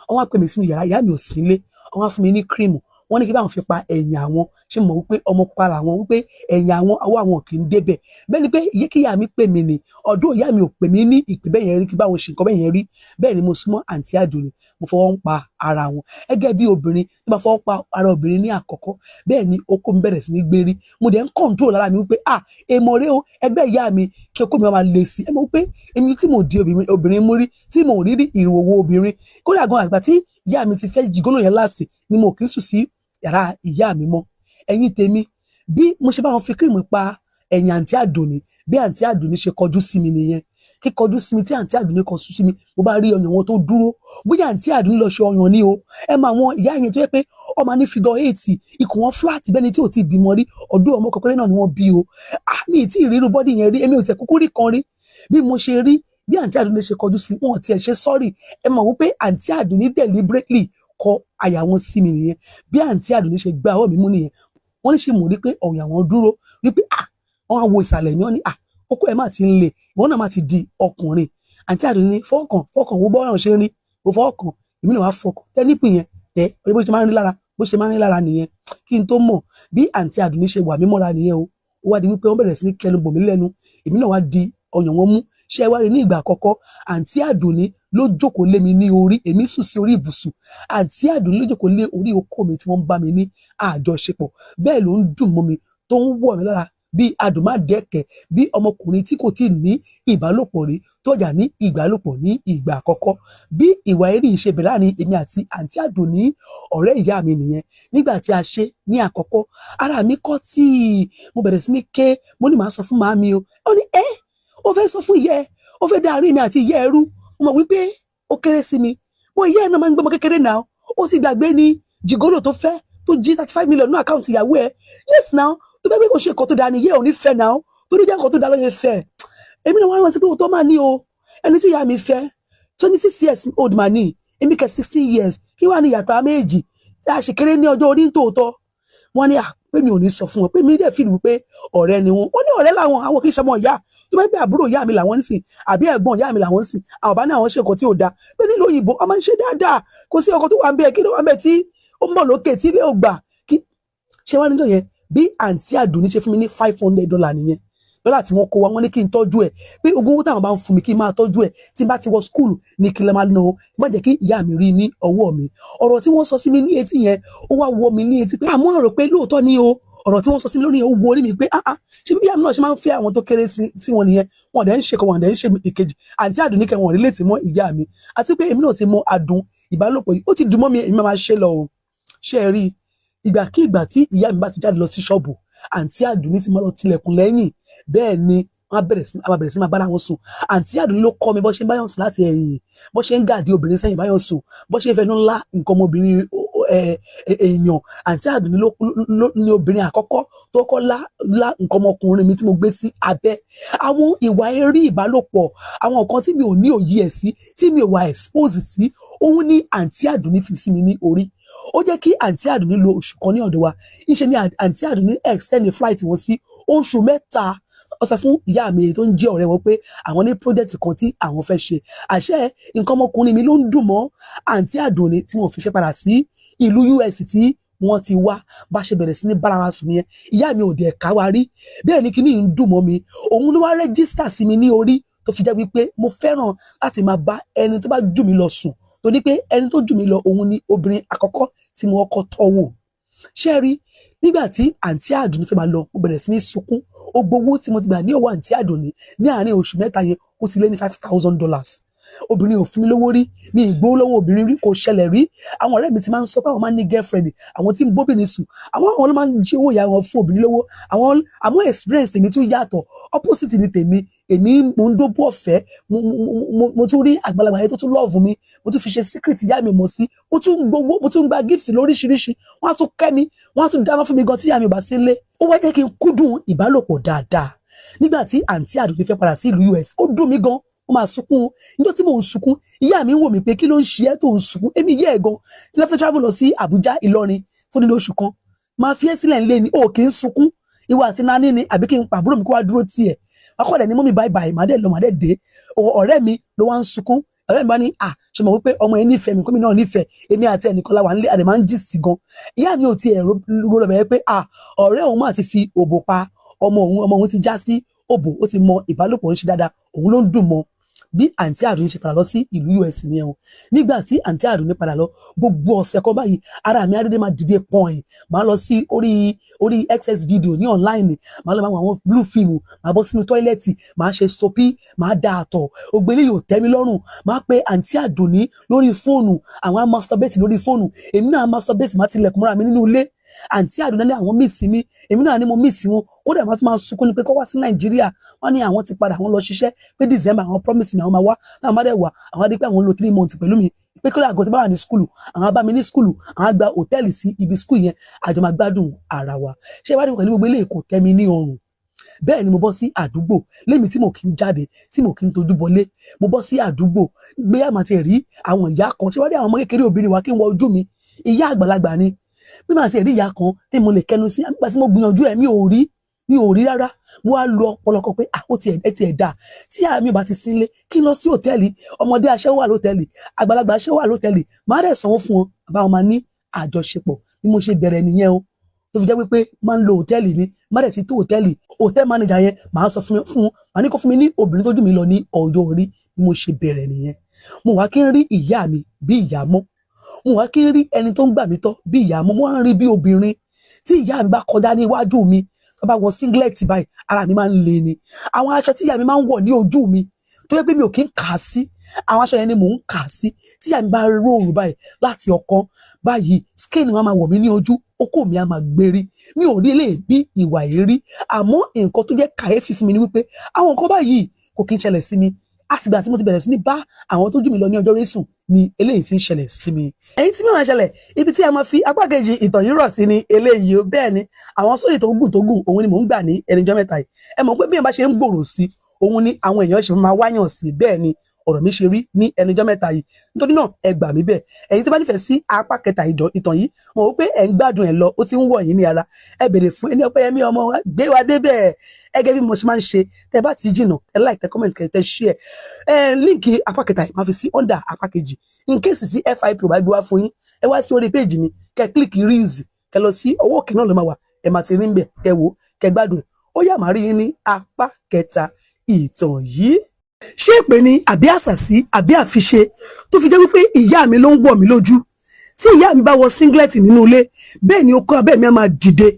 wọ́n wá pè mí sínú yàrá ìyá mi ò sí nílé wọ́n wá fún mi ní cream wọ́n ní kí báwọn fi pa ẹ̀yìn àwọn ṣé mo wípé ọmọ pupa làwọn wípé ẹ̀yìn àwọn ọwọ́ àwọn kì í débẹ̀ bẹ́ẹ̀ ni pé iye kí ìyá mi pè mí ni ọdún ìyá mi ò pè mí ní ìpè bẹ́ẹ̀ yẹn rí kí báwọn ṣe nǹkan bẹ́ẹ̀ yẹn rí bẹ́ẹ̀ ni mo súnmọ́ àǹtí Àdùnní mo fọwọ́ ń pa ara wọn gẹ́gẹ́ bí obìnrin tí mo fọwọ́ pa ara obìnrin ní àkọ́kọ́ bẹ́ẹ̀ ni okó mi bẹ̀rẹ̀ sí ní gbérí mo dẹ̀ ń control lára mi wípé èèmọ̀ rẹ o ẹgbẹ́ ìyá mi kí okó mi máa le sí ẹ mọ̀ wípé èmi tí mo di obìnrin mú rí tí mo rí ìrìnwòwò obìnrin kódà gan àgbà tí ìyá mi ti fẹ́ jìgólò yẹn láàsì ni mo kì í sùn sí yàrá ìyá mi mọ́ ẹ̀yin tèmi bí mo ṣe bá wọn fi cream pa ẹ̀yìn àǹtí Àdùnní bí àǹtí Àdùnní ṣe kọjú sí mi nìyẹn kíkọjú sí mi tí àǹtí Àdùnní kọ sí mi mo bá rí ọyàn wọn tó dúró bóyá àǹtí Àdùnní lọ ṣe ọyàn ní o ẹ máa wọn ìyá yẹn tó yẹ pé ọmọ ní figure 8 ikùn wọn flat bẹ́ni tí ò tí ì bímọ rí ọdún ọmọ kọkọrẹ náà ni wọ́n bí o mi ì tí ì rí irú bọ́dì yẹn rí èmi ò tẹ̀ kúkú rí kan rí bí mo ṣe rí bí àǹtí Àdùnní ṣe kọjú sí wọn tiẹ̀ ṣe sorry ẹ mọ̀ wípé àǹtí Àdùnní deliberately kọ àyà wọn sí mi nìyẹn bí àǹtí Àdùnní ṣe gbá ọwọ́ mi mú nìyẹn wọ́n ní ṣe mò rí pé ọ̀yà wọn dúró wípé wọ́n á wo ìsàlẹ̀ mi wọ́n ní okó ẹ̀ má ti ń le ìwọ́n náà má ti di ọkùnrin àǹtí Àdùnní fọ́ọ̀kàn wo bọ́ọ̀rọ̀ ṣe ń rí wo fọ́ọ̀kàn èmi náà wá fọ́ọ̀kàn tẹ́nípù yẹn tẹ́ bó ṣe máa ń rí lára nìyẹn kí n tó mọ̀ bí àǹtí Àdùnní ṣe wà mí mọ́ra nìyẹn o ó wá di wípé wọ́n bẹ̀rẹ̀ sí ní kẹnu bò mí lẹ́nu èmi náà wá di ọyàn wọn mú ṣé ẹ wá rí ní ìgbà àkọ́kọ́ àǹtí Àdùnní ló jókòó lé mi ní orí èmi sùn sí orí ibùsùn àǹtí Àdùnní ló jókòó lé orí okó mi tí wọ́n bá mi ní àjọṣepọ̀ bẹ́ẹ̀ ló ń dùn mọ́ mi tó ń wọ̀ mí lára bí adùnmádẹ́kẹ̀ bí ọmọkùnrin tí kò tí ì ní ìbálòpọ̀ rí tó jà ní ìbálòpọ̀ ní ìgbà àkọ́kọ́ bí ìwà eré ìṣe bẹ̀rẹ̀ láàrin èmi àti àǹtí Àdùnní ọ̀rẹ́ ìyá mi nìyẹn nígbà tí a ṣe ní àkọ́kọ́ ara mi kọ́ tí mo bẹ̀rẹ̀ sí ní ké mo ní màá sọ fún màámi o ó ní ó fẹ́ sọ fún ìyá ẹ ó fẹ́ dá àárín mi àti ìyá ẹ rú mo mọ̀ wípé ó kéré sí mi mo ìyá ẹ náà máa ń gbọ́mọ kékeré náà ó sì gbàgbé ní jìgólò tó fẹ́ tó jí 35 million ní àkáǹtì ìyàwó ẹ yes now tó bẹ́ẹ̀ pé kò ṣe nǹkan tó dáa ni ìyá ẹ ò ní fẹ́ náà tó ní jẹ́ nǹkan tó dáa lọ́yẹ fẹ́ èmi náà wá rántí pé òótọ́ máa ní o ẹni tí ìyá mi fẹ́ 26 years old man ní èmi kẹ́ 16 years kí wàá ní ìyàtọ̀ méjì àṣekéré ní ọjọ́ orí tòótọ́ wọ́n ní pé mi ò ní sọ fún wọn pé mi dẹ̀ fìlù pé ọ̀rẹ́ ni wọn ó ní ọ̀rẹ́ làwọn àwọn kì í ṣọmọ ìyá tó bá gbé àbúrò ìyá mi làwọn ń sìn àbí ẹ̀gbọ́n ìyá mi làwọn ń sìn àwọn bá ní àwọn ṣe nǹkan tí ò dáa pé nílò òyìnbó ọmọ ń ṣe dáadáa kò sí ọkọ tó wà ń bẹ kí ló wà ń bẹ tí ó ń bọ̀ lókè tí ilé ò gbà kí ṣe wá níjọ́ yẹn bí àǹtí Àdùnní ṣe fún mi ní $500 nìyẹn dọ́là tí wọ́n kó wa wọ́n ní kí n tọ́jú ẹ̀ pé gbogbo owó táwọn bá ń fún mi kí n máa tọ́jú ẹ̀ tí n bá ti wọ skúlù ní kí n lè máa ná o má jẹ́ kí ìyá mi rí ní ọwọ́ mi ọ̀rọ̀ tí wọ́n sọ sí mi ní etí yẹn ó wá wọ mi ní etí pé àmọ́ ọ̀rọ̀ pé lóòótọ́ ni o ọ̀rọ̀ tí wọ́n sọ sí mi lórí yẹn ó wo orí mi pé ṣé bí ìyá mi náà ṣe máa ń fẹ́ àwọn tó kéré sí wọn nìyẹn wọn dẹ̀ ń ṣe kan wọn dẹ̀ ń ṣe ìkejì àǹtí Àdùnní kẹ́ wọn rí létí mọ́ ìyá mi àti pé èmi náà ti mọ adùn ìbálòpọ̀ yìí ó ti dùn mọ́ mi èmi máa ṣe lọ o ṣé ẹ rí ìgbàkígbà tí ìyá mi bá ti jáde lọ sí ṣọ́ọ̀bù àǹtí Àdùnní ti máa lọ tilẹ̀kùn lẹ́yìn bẹ́ẹ̀ ni wọ́n bẹ̀rẹ̀ sí máa bára wọn sùn àǹtí Àdùnní ló kọ́ mi bó ṣe ń báyọ̀ sùn láti ẹ̀yìn bó ṣe ń gàdí obìnrin sẹ́yìn báyọ̀ sùn bó ṣe ń fẹnu ńlá nǹkan ọmọbìnrin èèyàn àǹtí Àdùnní ló ní obìnrin àkọ́kọ́ tó kọ́ lá nǹkan ọmọkùnrin mi tí mo gbé sí abẹ́ àwọn ìwà eré ìbálòpọ̀ àwọn nǹkan tí mi ò ní òye ẹ̀ sí tí mi ò wà expose sí òun ní àǹtí Àdùnní fi sí mi ní orí ó jẹ́ kí àǹtí Àdùnní lo oṣù kan ní ọ̀dọ̀ wa ìṣe ni àǹtí Àdùnní extend the flight wọn sí oṣù 3 ó sọ fún ìyá mi tó ń jẹ́ ọ̀rẹ́ wọn pé àwọn ní project kan tí àwọn fẹ́ ṣe àṣẹ nǹkan ọmọkùnrin mi ló ń dùn mọ́ àǹtí Àdùnní tí wọ́n fi fẹ́ padà sí ìlú US tí wọ́n ti wá bá ṣe bẹ̀rẹ̀ sí ní bára wa sùn nìyẹn ìyá mi ò dẹ̀ ká wa rí bẹ́ẹ̀ ni kíní ń dùn mọ́ mi òun ló wá rẹ́gísítà sí mi ní orí tó fi jẹ́ wípé mo fẹ́ràn láti máa bá ẹni tó bá jù mí lọ sùn torí pé ẹni tó jù mí lọ òun ni obìnrin àkọ́kọ́ tí mo kọ́ tọ́ wò ṣé rí nígbà tí àǹtí Àdùnní fẹ́ máa lọ mo bẹ̀rẹ̀ sí ní sunkún ó gbowó tí mo ti gbà ní ọwọ́ àǹtí Àdùnní ní àárín oṣù 3 yẹn ó ti lé ní $5,000 obìnrin ò fún mi lówó rí, mi ì gbowó lọ́wọ́ obìnrin rí, kò ṣẹlẹ̀ rí. Àwọn ọ̀rẹ́ mi ti máa ń sọ pé àwọn máa ń ní girlfriend, àwọn tí ń bóbìnrin sùn, àwọn ló máa ń jí owó ìyá wọn fún obìnrin lówó. Àwọn experience tèmi tún yàtọ̀, opposite ni tèmi. Èmi mo ń dóbò ọ̀fẹ́, mo tún rí àgbàlagbà yẹn tó tún love mi, mo tún fi ṣe secret ìyá mi mọ̀ sí, mo tún gbowó, mo tún gba gifts lóríṣiríṣi, wọ́n á tún kẹ́ mi, wọ́n á tún dáná fún mi gan tí ìyá mi ò bá sí nílé. Ó wá jẹ́ kí n kúndùn ìbálòpọ̀ dáadáa. Nígbà tí àǹtí Àdùnní fẹ́ padà sí ìlú US, ó dùn mí gan, ó máa sunkún. Níjọ́ tí mò ń sunkún, ìyá mi ń wò mí pé kí ló ń ṣe ẹ́ tó ń sunkún. Èmi yẹ́ ẹ̀ gan, tí wọ́n fẹ́ travel lọ sí Àbújá, Ìlọrin fún nílò oṣù kan, máa fi ẹ́ sílẹ̀ ńlé ni, ó kì í sunkún. Ìwà àti nání ni, àbí kí n pàbúrò mi kó wá dúró tiẹ̀. Akọ́dẹ̀ ni mọ́mí bye bye, màá dẹ̀ lọ, màá dẹ̀ dé. Ọ̀rẹ́ mi ló wá ń sunkún. Ọ̀rẹ́ mi bá ní, ṣe mọ̀ wípé ọmọ ẹ nífẹ̀ẹ́ mi, kó mi náà nífẹ̀ẹ́, èmi àti ẹnìkan la wà nílé, àdè máa ń gist gan. Ìyá mi ò tiẹ̀ ro lọ bẹ̀rẹ̀ pé ọ̀rẹ́ òun máa ti fi òbò pa ọmọ òun ti já sí òbò, ó ti mọ ìbálòpọ̀ ń ṣe dáadáa, òun ló ń dùn mọ́. Bí àǹtí Àdùnní ṣe padà lọ sí ìlú US nìyẹn o. Nígbà tí àǹtí Àdùnní padà lọ, gbogbo ọ̀sẹ̀ kan báyìí, ara mi adédé máa dìde pọ̀n. Màá lọ sí orí XS video ní online, màá lọ máa wọ àwọn blue film, màá bọ́ sínú tọ́ílẹ̀tì, màá ṣe soapy, màá da àtọ̀. Ògbélé yóò tẹ́ mi lọ́rùn. Màá pe àǹtí Àdùnní lórí fóònù, àwọn á masturbate lórí fóònù. Èmi náà masturbate, màá tilẹ̀kùn mọ́ra mi nínú ilé. Àǹtí Àdùnní ní àwọn miss mi, èmi náà ní mo miss wọn. Ó dẹ̀ máa tún máa sunkún ní pé kó wá sí Nàìjíríà. Wọ́n ní àwọn ti padà, àwọn lọ ṣiṣẹ́ pé December àwọn promise mi àwọn máa wá. Náà má dẹ̀ wá, àwọn adé pé àwọn lo 3 months pẹ̀lú mi. Pé kí ló àgọ́ tí bá wà ní school, àwọn bá mi ní school, àwọn gba hòtẹ́ẹ̀lì sí ibi school yẹn, àjọ máa gbádùn ara wa. Ṣé wá rí pẹ̀lú gbogbo eléyìí kò tẹ́ mi ní ọrùn. Bẹ́ẹ̀ ni mo bọ́ sí àdúgbò, lémi tí mo kì í jáde, tí mo kì í tojú bọlé. Mo bọ́ sí àdúgbò, gbé àmà ti rí àwọn ìyá kan. Ṣé wá rí àwọn ọmọ kékeré obìnrin wa kí n wọ ojú mi. Ìyá àgbàlagbà ni. Bí màá ti rí ìyá kan tí mo lè kẹnu sí, nígbà tí mo gbìyànjú ẹ̀ mi ò rí rárá. Mo wá lo ọ̀pọ̀lọpọ̀ pé ó ti ẹ̀ dà. Tí àmì ò bá ti sínlé, kí n lọ sí hòtẹ́ẹ̀lì, ọmọdé aṣẹ́wó wà lótẹ́ẹ̀lì, àgbàlagbà aṣẹ́wó wà lótẹ́ẹ̀lì, máa dẹ̀ sanwó fún wọn, bá wọn máa ní àjọṣepọ̀. Bí mo ṣe bẹ̀rẹ̀ nìyẹn o. Tó fi jẹ́ wípé máa ń lo hòtẹ́ẹ̀lì ni, má dẹ̀ ti tó hòtẹ́ẹ̀lì, hòtẹ́ẹ̀lì manager yẹn máa sọ fún màá ní kó fún mi ní obìnrin tó jù mí lọ ní ọjọ́ orí. Bí mo ṣe bẹ̀rẹ̀ nìyẹn. Mo wá kí n rí ìyá mi bí ìyá mọ́. Mo wá kí n rí ẹni tó ń gbà mí tọ́ bí ìyá mọ́. Mo wá ń rí bí obìnrin. Tí ìyá mi bá kọjá ní iwájú mi, tó bá wọ singlet báyìí, ara mi máa ń le ni. Àwọn aṣọ tí ìyá mi máa ń wọ̀ ní ojú mi, tó yẹ pé mi ò kí ń kà á sí, àwọn aṣọ yẹn ni mò ń kà á sí. Tí ìyá mi bá róòrù báyìí láti ọkàn báyìí, skin wọn máa wọ̀ mí ní ojú, okó mi á máa gbérí. Mi ò rí eléyìí bí ìwà èrí. Àmọ́ nǹkan tó jẹ́ kàyéfì fún mi ni wípé àwọn nǹkan báyìí kò kí ń ṣẹlẹ̀ sí mi. Àtìgbà tí mo ti bẹ̀rẹ̀ sí ní bá àwọn tó jù mí lọ ní ọjọ́ orí sùn ni eléyìí ti ń ṣẹlẹ̀ sí mi. Èyí tí mìíràn ṣẹlẹ̀, ibi tí a máa fi apá kejì ìtàn yìí rọ̀ sí ni eléyìí o. Bẹ́ẹ̀ ni àwọn sórí tó gùn òun ni mò ń gbà ní ẹnìjọ́ mẹ́ta yìí. Ẹ mọ̀ pé bí èèyàn bá ṣe ń gbòòrò sí, òun ni àwọn èèyàn ṣe máa wáyàn sí. Bẹ́ẹ̀ ni ọ̀rọ̀ mi ṣe rí ní ẹnìjọ́ mẹ́ta yìí. Nítorí náà ẹ gbà mí bẹ́ẹ̀. Ẹ̀yin tí bá nífẹ̀ẹ́ sí apá kẹta ìtàn yìí, mo rò pé ẹ̀ ń gbádùn ẹ̀ lọ, ó ti ń wọ̀ yín ní ara. Ẹ bèrè fún ẹni Ọpẹ́yẹmí ọmọ wa, gbé wa débẹ̀. Gẹ́gẹ́ bí mo ṣe máa ń ṣe, tẹ́ bá ti jìnnà, ẹ like, tẹ́ comment, tẹ́ share. Líǹkì apá kẹta yìí máa fi sí under apá kejì. In case tí FIP ò bá gbé wá fún yín, ẹ wá sí orí page mi, kẹ́ click reels, kẹ́ lọ sí ọwọ́ òkè náà ló máa wà. Ẹ máa ti rí ń bẹ̀, kẹ́ wò, kẹ́ gbádùn. Ó yá máa rí yín ní apá kẹta ìtàn yìí. Ṣé èpè ni àbí àṣàsí àbí àfiṣe tó fi jẹ́ wípé ìyá mi ló ń wọ̀ mí lójú? Tí ìyá mi bá wọ singlet nínú ilé, bẹ́ẹ̀ ni okó abẹ́ mi á máa dìde.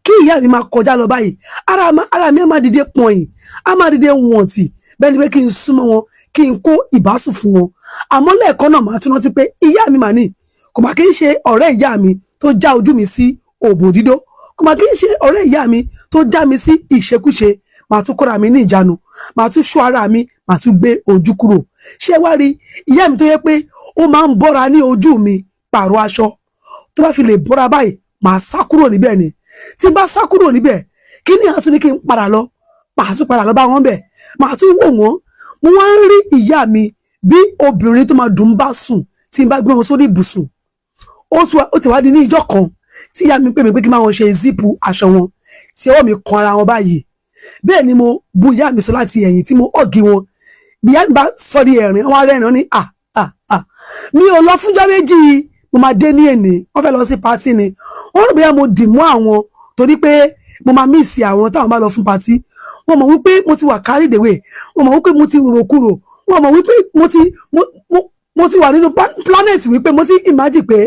Kí ìyá mi máa kọjá lọ báyìí, ara mi á máa dìde pọ̀nyìn, á máa dìde wọ̀ntì. Bẹ́ẹ̀ ni pé kí n súnmọ́ wọn, kí n kó ìbásùn fún wọn. Àmọ́ lẹ́ẹ̀kan náà máa tún rántí pé ìyá mi mà ní, kò máa kí ń ṣe ọ̀rẹ́ ìyá mi tó já ojú mi sí òbò dídó. Kò máa kí ń ṣe ọ̀rẹ́ ìyá mi tó já mi sí ìṣekúṣe. Màá tún kóra mi ní ìjánu, màá tún ṣọ́ ara mi, màá tún gbé ojú kúrò. Ṣé wá rí ìyá mi tó yẹ pé ó máa ń bọ́ra ní ojú mi pààrọ̀ aṣọ, tó bá fi lè bọ́ra báyìí màá sá kúrò níbẹ̀ ni. Tí n bá sá kúrò níbẹ̀, kí ni àtúní kí n padà lọ, màá tún padà lọ bá wọn bẹ̀, màá tún wò wọ́n. Mo wá ń rí ìyá mi bí obìnrin tó máa dùn bá sùn tí n bá gbé wọn sórí ibùsùn. Ó ti wá di ní ìjọ́ kan tí ìyá mi pè mí pé kí n máa wọn ṣe zipu aṣọ wọn, tí ọwọ́ mi kan ara wọn báyìí. Bẹ́ẹ̀ ni mo bu ìyá mi sọ láti ẹ̀yìn tí mo ọ̀gì wọn. Ìyá mi bá sọ di ẹ̀rín, wọ́n á rẹ́rìn, wọ́n ní mi ò lọ fúnjọ́ méjì, mo máa dé ní èní, wọ́n fẹ́ lọ sí pátì ni. Wọ́n rò bóyá mo dì mọ́ àwọn torí pé mo máa míìsì àwọn táwọn bá lọ fún pátì. Wọ́n mọ̀ wípé mo ti wà carried away, wọ́n mọ̀ wípé mo ti ròkúrò, wọ́n mọ̀ wípé mo ti wà nínú planet, wípé mo ti imagine pé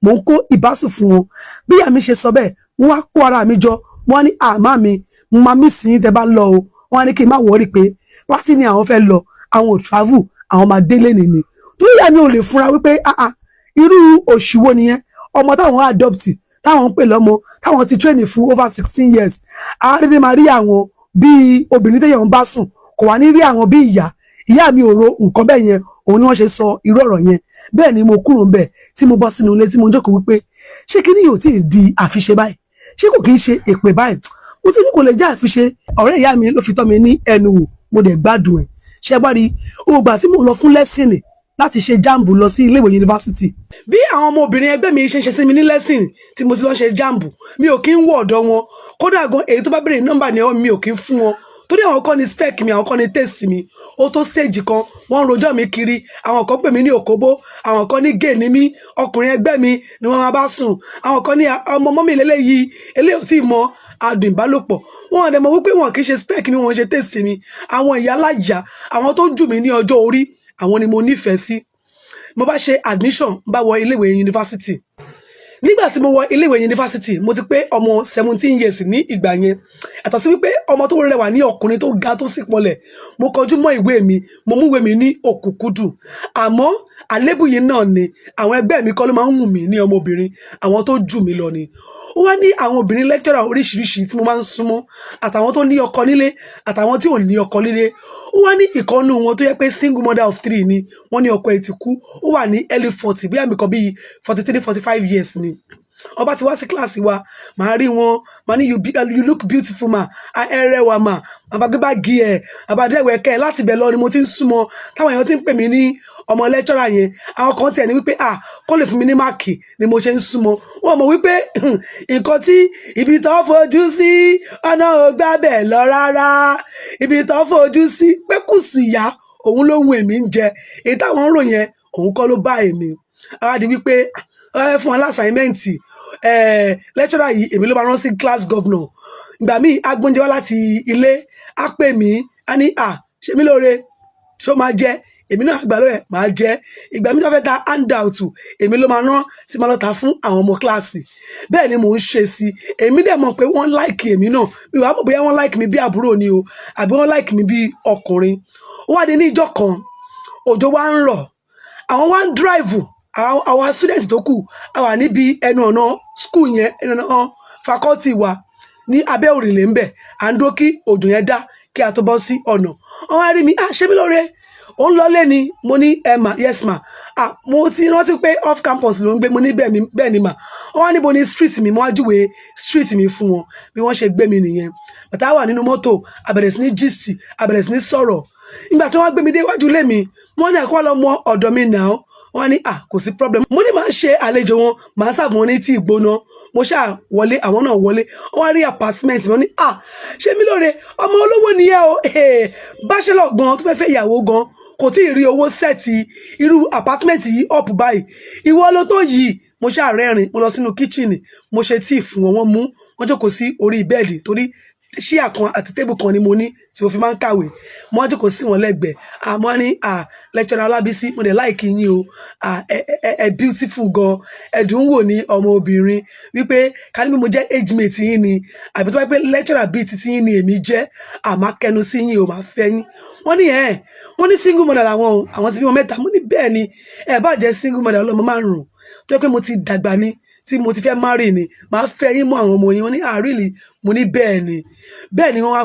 mo ń kó ìbásùn fún wọn. Bí ìyá mi ṣe sọ bẹ́ẹ̀, mo wá kó ara mi jọ, wọ́n ní àmá mi, mo máa míìsì yín tẹ́ bá lọ o. Wọ́n á ní kí n má wọrí pé pátì ni àwọn fẹ́ lọ, àwọn ò travel, àwọn máa délé nìní tó yà mí ò lè fúnra wípé irú òṣìwò nìyẹn ọmọ táwọn adopt táwọn ń pè lọ́mọ táwọn ti train fún over 16 years àárín máa rí àwọn bíi obìnrin téèyàn ń bá sùn kò wá ní rí àwọn bíi ìyá mi ò ro nǹkan bẹ́ẹ̀ yẹn òun ni wọ́n ṣe sọ irú ọ̀rọ̀ yẹn bẹ́ẹ̀ ni mo kúrò ńbẹ̀ tí mo bọ́ sínú ilé tí mo jókòó wípé ṣé kí ni yóò tí ì di àfiṣe báyìí ṣé kò kí ń ṣe èpè báyìí mo ti ní kò lè jẹ́ àfiṣe ọ̀rẹ́ ìyá mi ló fi tọ́ mi ní ẹnu wò mo dẹ̀ gbádùn ẹ̀ ṣe gbá rí ògbà tí mo lọ fún lẹ́sìnì láti ṣe jáàmbù lọ sí iléèwé yunifásitì bí àwọn ọmọbìnrin ẹgbẹ́ mi ṣe ń ṣe sí mi ní lẹ́sìn tí mo ti lọ ṣe jáàmbù mi ò kí ń wọ ọ̀dọ̀ wọn kódà gan èyí tó bá béèrè nọ́mbà ní ọwọ́ mi ò kí ń fún wọn torí àwọn kan ní spec mi àwọn kan ní taste mi ó tó stage kan wọ́n rojọ́ mi kiri àwọn kan pè mí ní òkóbó àwọn kan ní gay ní mí ọkùnrin ẹgbẹ́ mi ni wọ́n máa bá sùn àwọn kan ní ọmọ mọ́mì lélẹ́yìí eléyìí ò tí ì mọ adùn ìbálòpọ̀ wọn àdẹ mọ̀ wípé wọn kì í ṣe spec mi wọn ṣe taste mi àwọn ìyá alájà àwọn tó jù mí ní ọjọ́ orí àwọn ni mo nífẹ̀ẹ́ sí mo bá ṣe admission bá wọ iléèwé yunifásitì nígbà tí mo wọ iléèwé yunifásitì mo ti pé ọmọ 17 years ní ìgbà yẹn àtọ̀ sí wípé ọmọ tó rẹwà ní ọkùnrin tó ga tó sì pọlẹ̀ mo kọjú mọ́ ìwé mi mo mú ìwé mi ní òkùnkùndùn àmọ́ àlébù yìí náà ni àwọn ẹgbẹ́ mi kọ́ ló máa ń wù mí ní ọmọbìnrin àwọn tó jù mí lọ ni ó wá ní àwọn obìnrin lecturer oríṣiríṣi tí mo máa ń súnmọ́ àtàwọn tó ní ọkọ nílé àtàwọn tí ò ní ọkọ nílé ó wá ní ìkànnù wọn tó yẹ pé single mother of 3 ni wọ́n ní ọkọ ẹ̀ ti kú ó wà ní early 40 bí àmì kan bíi 43-45 years ni ọba ti wá sí kíláàsì wa màá rí wọn màá ní you look beautiful ma ẹrẹwà ma àbágbébági ẹ àbádẹwẹkẹ láti bẹ̀ lọ ni mo ti ń súnmọ́ táwọn èèyàn ti ń pè mí ní ọmọ lẹ́tọ́rà yẹn àwọn kan tiẹ̀ ní wípé kó lè fún mi ní máàkì ni mo ṣe ń súnmọ́ wọn mọ̀ wípé nǹkan tí ibi tó fojú sí ọ̀nà ò gbà bẹ̀ lọ rárá ibi tó fojú sí pé kù sí ìyá òun ló hun èmi ń jẹ èyí táwọn ń rò yẹn òun kọ́ ló bá èmi àwádìí wípé fún wọn lásàímẹ́ǹtì lẹ́tọ́rà yìí èmi ló máa rán sí class governor ìgbà míì agbóúnjẹ wá láti ilé á pè mí á ní ṣe mí lóore ṣó máa jẹ èmi náà àgbà lóye máa jẹ ìgbà míì tó fẹ́ ta handout èmi ló máa rán sí máa lọ ta fún àwọn ọmọ kíláàsì bẹ́ẹ̀ ni mò ń ṣe sí èmi dẹ̀ mọ̀ pé wọ́n láìkì èmi náà mi wàá mọ̀ bóyá wọ́n láìkì mi bí àbúrò ni o àbí wọ́n láìkì mi bí ọkùnrin ó wá di ní ìjọ kan òjò wá ń rọ̀ àwọn wá ń drive àwọn student tó kù àwa níbi ẹnu ọ̀nà school yẹn ẹnu ọ̀nà faculty wa ní abẹ́ òrìlè ń bẹ̀ à ń dúró kí òjò yẹn dá kí a tó bọ́ sí ọ̀nà wọ́n wá rí mi ṣé mi lóore ó ń lọlé ni mo ní ma yes ma mo ti rántí pé off campus ló ń gbé mo ní bẹ́ẹ̀ ni ma wọ́n wá níbo ni street mi mo wá júwe street mi fún wọn bí wọ́n ṣe gbé mi nìyẹn bàtà wà nínú mọ́tò a bẹ̀rẹ̀ sí ní gist a bẹ̀rẹ̀ sí ní sọ̀rọ̀ nígbà tí wọ́n gbé mi dé iwájú ilé mi wọ́n ní àkọ́wọ́ lọ mọ ọ̀dọ̀ mi náà wọ́n ní kò sí problem mo ní máa ṣe àlejò wọn máa ṣàfihàn wọn ní tí ìgbóná mo ṣáà wọlé àwọn náà wọlé wọ́n rí apartment wọn ní ṣé mi lóore ọmọ olówó nìyẹn o bachelor gan tó fẹ́ fẹ́ ìyàwó gan kò tí ì rí owó sẹ́ẹ̀tì irú apartment yìí up báyìí ìwọ ló tó yìí mo ṣáà rẹ́rìn mo lọ sínú kíchìnì mo ṣe tíì fún wọn wọ́n mú wọ́n jókòó sí orí bẹ́ẹ̀dì torí ṣíà kan àti tébù kan ni mo ní tí mo fi máa ń kàwé mo wá jókòó sí wọn lẹ́gbẹ̀ẹ́ àmọ́ ní lecturer Ọlábísí mo dẹ̀ láìkí yín o ẹ beautiful gan ẹ̀dùn wò ní ọmọ obìnrin wípé ká ní bí mo jẹ́ age mate yín ni àbí tó bá pẹ́ lecturer bíi titi yín ni èmi jẹ́ àmọ́ kẹnu sí yín o máa fẹ́ yín wọ́n ní single mother làwọn o àwọn ti bí wọn mẹ́ta mo ní bẹ́ẹ̀ ni ẹ bá jẹ́ single mother ọlọ́mọ márùn-ún tó yẹ pé mo ti dàgbà ní tí mo ti fẹ́ marry ni máa fẹ́ yín mọ́ àwọn ọmọ yín wọ́n ní really mo ní bẹ́ẹ̀ ni wọ́n wá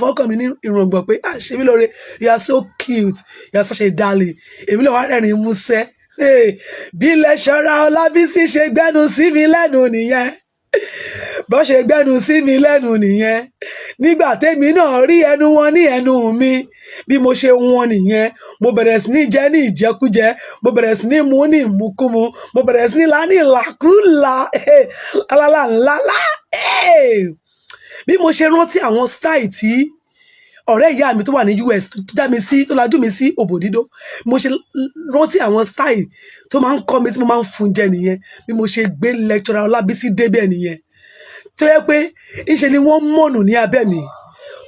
fọwọ́ kàn mí ní ìrùngbọ̀n pé ṣé mi lóore you are so cute you are such a darling èmi lè wá rẹ́rìn músẹ́ bí lecturer Ọlábísí ṣe gbẹ́nu sí mi lẹ́nu nìyẹn bó ṣe gbẹ́nu sí mi lẹ́nu nìyẹn nígbà tèmi náà rí ẹnu wọn ní ẹnu mi bí mo ṣe wọn nìyẹn mo bẹ̀rẹ̀ sí ní jẹ ní ìjẹkújẹ mo bẹ̀rẹ̀ sí ní mu ní ìmukúmu mo bẹ̀rẹ̀ sí ní lá ní ìlàkúlà alálà ńláńlá bí mo ṣe rántí àwọn style tí ọ̀rẹ́ ìyá mi tó wà ní US tó lajú mi sí òbòdídó mo ṣe rántí àwọn style tó máa ń kọ́ mi tí mo máa ń fún jẹ nìyẹn bí mo ṣe gbé lecturer Ọlábísí débẹ̀ nìyẹn tó yẹ pé ńṣe ni wọ́n mọ̀nù ní abẹ́ mi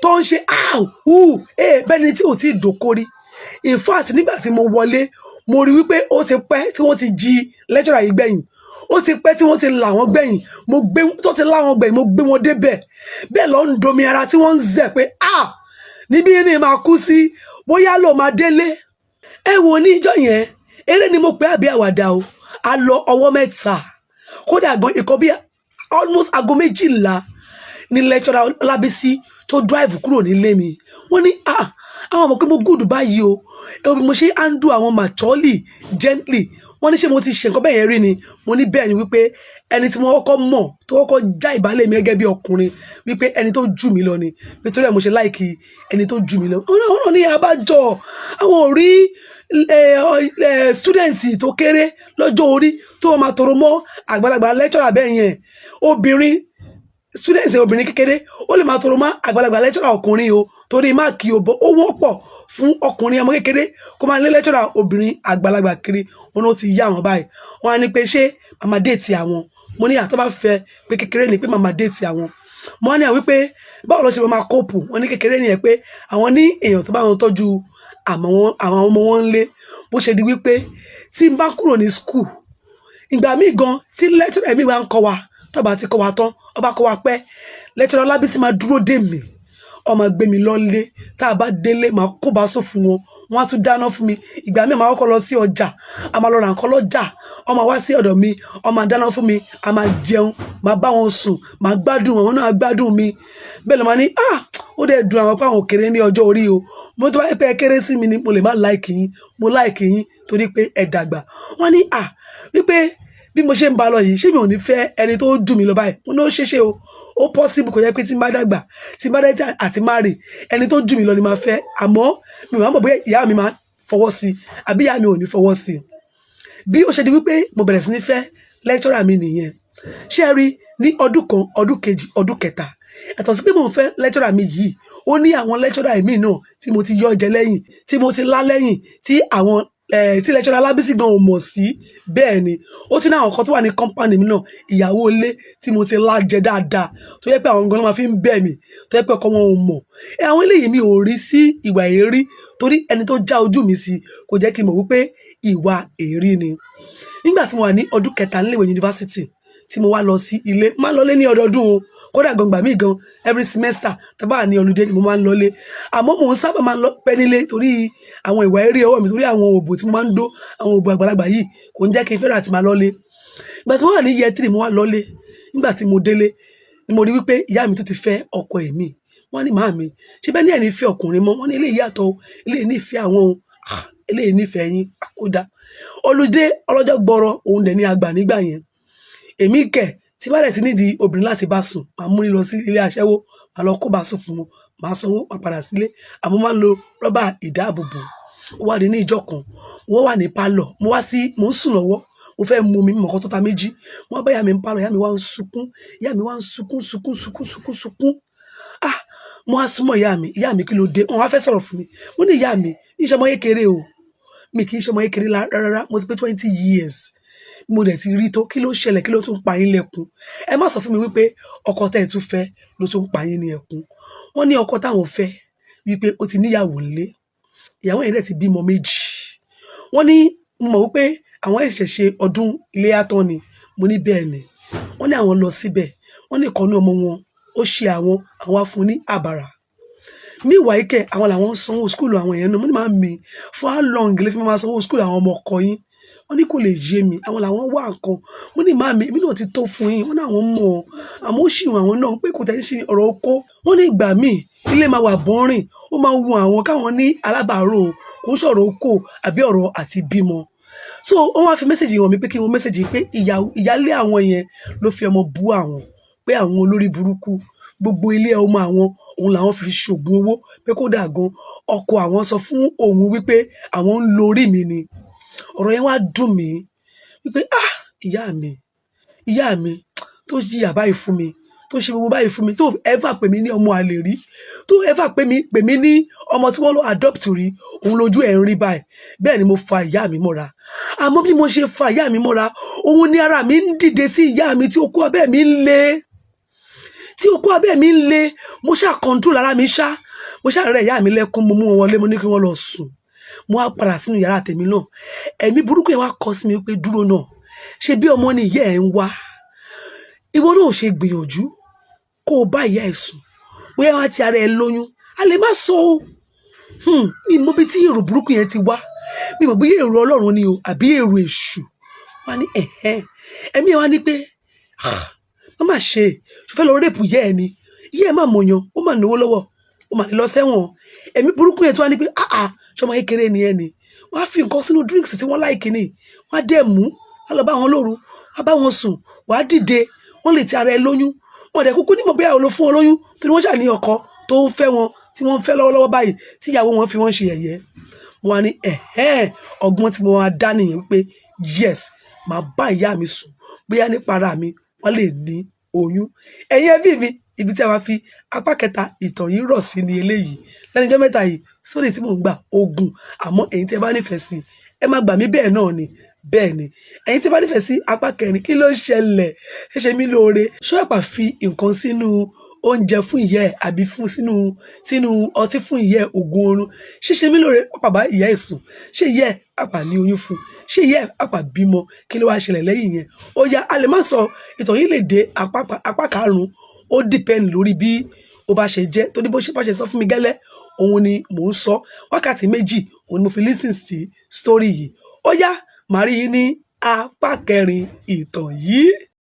tó ń ṣe bẹ́ẹ̀ ni tí ò tí ì dókórí in fact nígbà tí mo wọlé mo rí wípé ó ti pẹ́ tí wọ́n ti jí lecturer yìí gbẹ̀yìn ó ti pẹ́ tí wọ́n ti là wọ́n gbẹ̀yìn tó ti là wọ́n gbẹ̀yìn mo gbé wọn débẹ̀ bẹ́ẹ̀ lọ ń domi ara tí wọ́n ń zẹ̀ pé níbí ni màá kú sí bóyá ló máa délé ẹ wo ní ìjọ yẹn eré ni mo pè àbí àwàdà o a lọ ọwọ́ mẹ́ta kódà gan ikọ̀ bí almost aago 12 ní lecturer Ọlábísí tó drive kúrò nílé mi wọ́n ní àwọn ọmọ pé mo gùdù báyìí o bí mo ṣe handle àwọn maturely gently wọ́n ní ṣé mo ti ṣe nǹkan bẹ́ẹ̀ yẹn rí ni mo ní bẹ́ẹ̀ ni wípé ẹni tí mo kọ́kọ́ mọ̀ tó kọ́kọ́ já ìbálẹ̀ mi gẹ́gẹ́ bí ọkùnrin wípé ẹni tó jù mí lọ ni nítorí ẹ̀ mo ṣe láìkì ẹni tó jù mí lọ wọ́n náà ní abájọ àwọn ò rí students tó kéré lọ́jọ́ orí tó wọ́n máa tọrọ mọ́ àgbàlagbà lecturer bẹ́ẹ̀ yẹn obìnrin students obìnrin kékeré ó lè máa tọrọ mọ́ àgbàlagbà lecturer ọkùnrin o torí máàkì òbọ ó wọ́n pọ̀ fún ọkùnrin ọmọ kékeré kó máa lé lecturer obìnrin àgbàlagbà kiri wọn ó ti yá wọn báyìí wọn á ní pé ṣé màmá déètì àwọn mo ní àtọ́ bá fẹ́ pé kékeré ni pé màmá déètì àwọn mo á ní àwọn wípé báwo ló ṣe máa kóòpù wọn ní kékeré nìyẹn pé àwọn ní èèyàn tó bá wọn tọ́jú àwọn ọmọ wọn ń lé bó ṣe di wípé tí n bá kúrò ní school ìgbà míì gan tí lecturer mi wá ń kọ́ wa tó bá ti kọ́ wa tán ọba kọ́ wa pẹ́ lecturer Ọlábísí máa dúró dè mí ó máa gbé mi lọ́lé tá a bá délé máa kó bá sọ fún wọn wọ́n á tún dáná fún mi ìgbà míì máa kọ́kọ́ lọ sí ọjà a máa lọ ra nǹkan lọ́jà ó máa wá sí ọ̀dọ̀ mi ó máa dáná fún mi a máa jẹun máa bá wọn sùn máa gbádùn àwọn náà gbádùn mi bẹ́ẹ̀ ló máa ní ó dẹ̀ dùn àwọn pé àwọn kéré ní ọjọ́ orí o mo tó bá yẹ pé ẹ kéré sí mi ni mo lè má láìkì yín mo láìkì yín torí pé ẹ dàgbà wọ́n ní wípé bí mo ṣe ń ba lọ yìí ṣé mi ò ní fẹ́ ẹni tó jù mí lọ báyìí mo ní ó ṣeéṣe o ó possible kò yẹ pé tí n bá dàgbà tí n bá dẹ́tí àti má rè ẹni tó jù mí lọ ni máa fẹ́ àmọ́ mi máa mọ̀ bóyá ìyá mi máa fọwọ́ sí àbí ìyá mi ò ní fọwọ́ sí bí ó ṣe di wípé mo bẹ̀rẹ̀ sí ní fẹ́ lecturer mi nìyẹn ṣé ẹ rí ní ọdún kan ọdún kejì ọdún kẹta ẹ̀tọ́ sí pé mo ń fẹ́ lecturer mi yìí ó ní àwọn lecturer mi náà tí mo ti yọ jẹ lẹ́yìn tí mo ti lá lẹ́yìn tí àwọn tí lecturer Ọlábísí gan ò mọ̀ sí bẹ́ẹ̀ ni ó ti ní àwọn kan tó wà ní company mi náà ìyàwó ilé tí mo ti lájẹ dáadáa tó yẹ pé àwọn gan máa fi ń bẹ̀ mí tó yẹ pé ọkọ wọn ò mọ̀ àwọn eléyìí mi ò rí sí ìwà èrí torí ẹni tó já ojú mi sí kò jẹ́ kí n mọ̀ wípé ìwà èrí ni nígbà tí mo wà ní ọdún kẹta níléèwé yunifásitì tí mo wá lọ sí ilé máa lọlé ní ọdọọdún o kódà gbọngbà mí gan every semester tábà ní holiday ni mo máa ń lọlé àmọ́ mò ń sábà máa ń lọ pẹ́ nílé torí àwọn ìwà eré ọwọ́ mi torí àwọn òbò tí mo máa ń dó àwọn òbò àgbàlagbà yìí kò ń jẹ́ kí n fẹ́ràn àti máa lọlé ìgbà tí mo wà ní year 3 mo wá lọlé nígbà tí mo délé ni mo rí wípé ìyá mi tó ti fẹ́ ọkọ ẹ̀mí wọ́n ní màámi ṣé bẹ́ẹ̀ ní ẹ̀ ní fẹ́ ọkùnrin mọ́ wọ́n ní eléyìí yàtọ̀ eléyìí nífẹ̀ẹ́ àwọn eléyìí nífẹ̀ẹ́ yín ó dá olùdé ọlọ́jọ́ gbọ́rọ̀ òun dẹ̀ ní àgbà nígbà yẹn èmi kẹ̀ tí bá rẹ̀ sí nídìí obìnrin láti bá sùn máa mú ní lọ sí ilé aṣẹ́wó máa lọ kó bá sùn fún wọn máa sanwó máa padà sílé àmọ́ máa ń lo rọ́bà ìdáàbòbò ó wà ní ìjọ kan wọ́n wà ní pálọ̀ mo ń sùn lọ́wọ́ mo fẹ́ mu mi mọ̀kọ́ tó ta méjì wọ́n bá ìyá mi ń pálọ̀ ìyá mi wá ń sunkún mo wá súnmọ́ ìyá mi kí ló dé wọ́n wá fẹ́ sọ̀rọ̀ fún mi mo ní ìyá mi iṣẹ́ ọmọ kékeré o mi kì í ṣe ọmọ kékeré rárá mo ti pé 20 years mo dẹ̀ ti rí tó kí ló ṣẹlẹ̀ kí ló tún pa yín lẹ́kún ẹ má sọ fún mi wípé ọkọ tẹ́ ẹ tún fẹ́ ló tún pa yín ní ẹkún wọ́n ní ọkọ táwọn fẹ́ wípé ó ti níyàwó ńlé ìyàwó yẹn dẹ̀ ti bímọ 2 wọ́n ní mo mọ̀ wípé àwọn ẹ̀ṣẹ̀ ṣe ọdún iléyá tán ni mo ní bẹ́ẹ̀ ni wọ́n ní àwọn lọ síbẹ̀ wọ́n ní ìkànnì ọmọ wọn ó ṣe àwọn afún ní àbàrà meanwhile kẹ àwọn làwọn sanwó skúlù àwọn èèyàn náà mo ní máa mi for how long lè fi máa sanwó skúlù àwọn ọmọ ọkọ yín wọ́n ní kò lè yé mi àwọn làwọn wá nǹkan mo ní máa mi èmi náà ti tó fún yín wọ́n ní àwọn mọ̀ àmọ́ ó ṣìwọ̀n àwọn náà pé kò tẹ́ ń ṣe ọ̀rọ̀ oko wọ́n ní ìgbà míì ilé máa wà bọ́rìn ó máa wù àwọn káwọn ní alábàárò kò ń ṣọ̀rọ̀ oko àbí ọ̀rọ̀ àti bímọ so wọ́n wá fi mẹ́sẹ̀jì hàn mí pé kí wọ́n mẹ́sẹ̀jì pé ìyálé àwọn yẹn ló fi ọmọ bú àwọn pé àwọn olórí burúkú gbogbo ilé ọmọ àwọn òun làwọn fi ṣògùn owó pé kódà gan ọkọ àwọn sọ fún òun wípé àwọn ń lo orí mi ni ọ̀rọ̀ yẹn wá dùn mí wípé ìyá mi tó yíyà báyìí fún mi tó ṣe gbogbo báyìí fún mi tó ever pè mí ní ọmọ àlè rí tó ever pè mí ní ọmọ tí wọ́n lọ adopt rí òun lójú ẹ̀ ń rí báyìí bẹ́ẹ̀ ni mo fa ìyá mi mọ́ra àmọ́ bí mo ṣe fa ìyá mi mọ́ra òun ni ara mi ń dìde sí ìyá mi tí okó abẹ́ mi ń le mo ṣáà control ara mi ṣá mo ṣáà rẹ̀ ìyá mi lẹ́kún mo mú wọn wọlé mo ní kí wọ́n lọ sùn mo wá padà sínú yàrá tèmi náà ẹ̀mí burúkú yẹn wá kọ sí mi pé dúró náà ṣe bí ọmọ ni ìyá ẹ̀ ń wá ìwọ náà ṣe gbìyànjú kó o bá ìyá ẹ̀ sùn bóyá wọn ti ara ẹ̀ lóyún a lè má sọ o mi mọ bí tí èrò burúkú yẹn ti wá mi mọ̀ bóyá èrò Ọlọ́run ni o àbí èrò èṣù. Wọ́n á ní ẹ̀mí ẹ̀ wá ní pé má má ṣe ṣùfẹ́ lọ rẹ́pù yẹ́ ẹ ni yẹ́ ẹ má mọ̀yàn ó mà náwó lọ́wọ́ ó mà ní lọ sẹ́wọ̀n. Ẹ̀mí burúkú yẹn tí wọ́n á ní pé ṣọmọ kékeré ni ẹ ni wọ́n á fi nǹkan sínú drinks tí wọ́n láìkì ni wọ́n á dẹ̀ mú wọ́n á lọ bá wọn lóru wọ́n á bá wọn sùn wọ́n á dìde wọ́n lè ti ara ẹ lóyún wọ́n dẹ̀ kúkú nímọ̀ bóyá ló fún wọn lóyún torí wọ́n ṣàní ọkọ tó ń fẹ́ wọn tí wọ́n ń fẹ́ lọ́wọ́lọ́wọ́ báyìí tí ìyàwó wọn fi wọ́n ṣe yẹ̀yẹ́. Wọ́n á ní ọgbọ́n tí mo máa dá nìyẹn wípé yes màá bá ìyá mi sùn bóyá nípa ara mi wọ́n lè ní oyún. Ẹ̀yin ẹbí mi ibi tí a máa fi apá kẹta ìtàn yìí rọ̀ sí ni eléyìí lẹ́nu ọjọ́ mẹ́ta yìí sórí tí mò ń gbà ogun àmọ́ ẹ̀yin tí ẹ bá nífẹ̀ẹ́ sí ẹ má gbà mí bẹ́ẹ̀ náà ni bẹ́ẹ̀ ni ẹ̀yin tí ẹ bá nífẹ̀ẹ́ sí apá kẹrin kí ló ṣẹlẹ̀ ṣẹṣẹ mí lóore ṣọ́ọ̀pà fi nǹkan sínú oúnjẹ fún ìyá ẹ̀ àbí fún sínú ọtí fún ìyá ẹ̀ ògùn oorun ṣíṣe mí lóore pàpà ìyá ẹ̀ sùn ṣé ìyá ẹ̀ pàpà ní oyún fún ṣé ìyá ẹ̀ pàpà bímọ kí ló wá ṣẹlẹ̀ lẹ́yìn yẹn ó yá a lè má sọ ìtàn yìí lè dé apá karùn-ún ó dìpẹ́ndì lórí bí ó bá ṣe jẹ́ torí bó ṣe sọ fún mi gẹ́lẹ́ òun ni mò ń sọ wákàtí méjì òun ni mo fi listen sí story yìí ó yá màá rí yín ní apá kẹrin ìtàn yìí.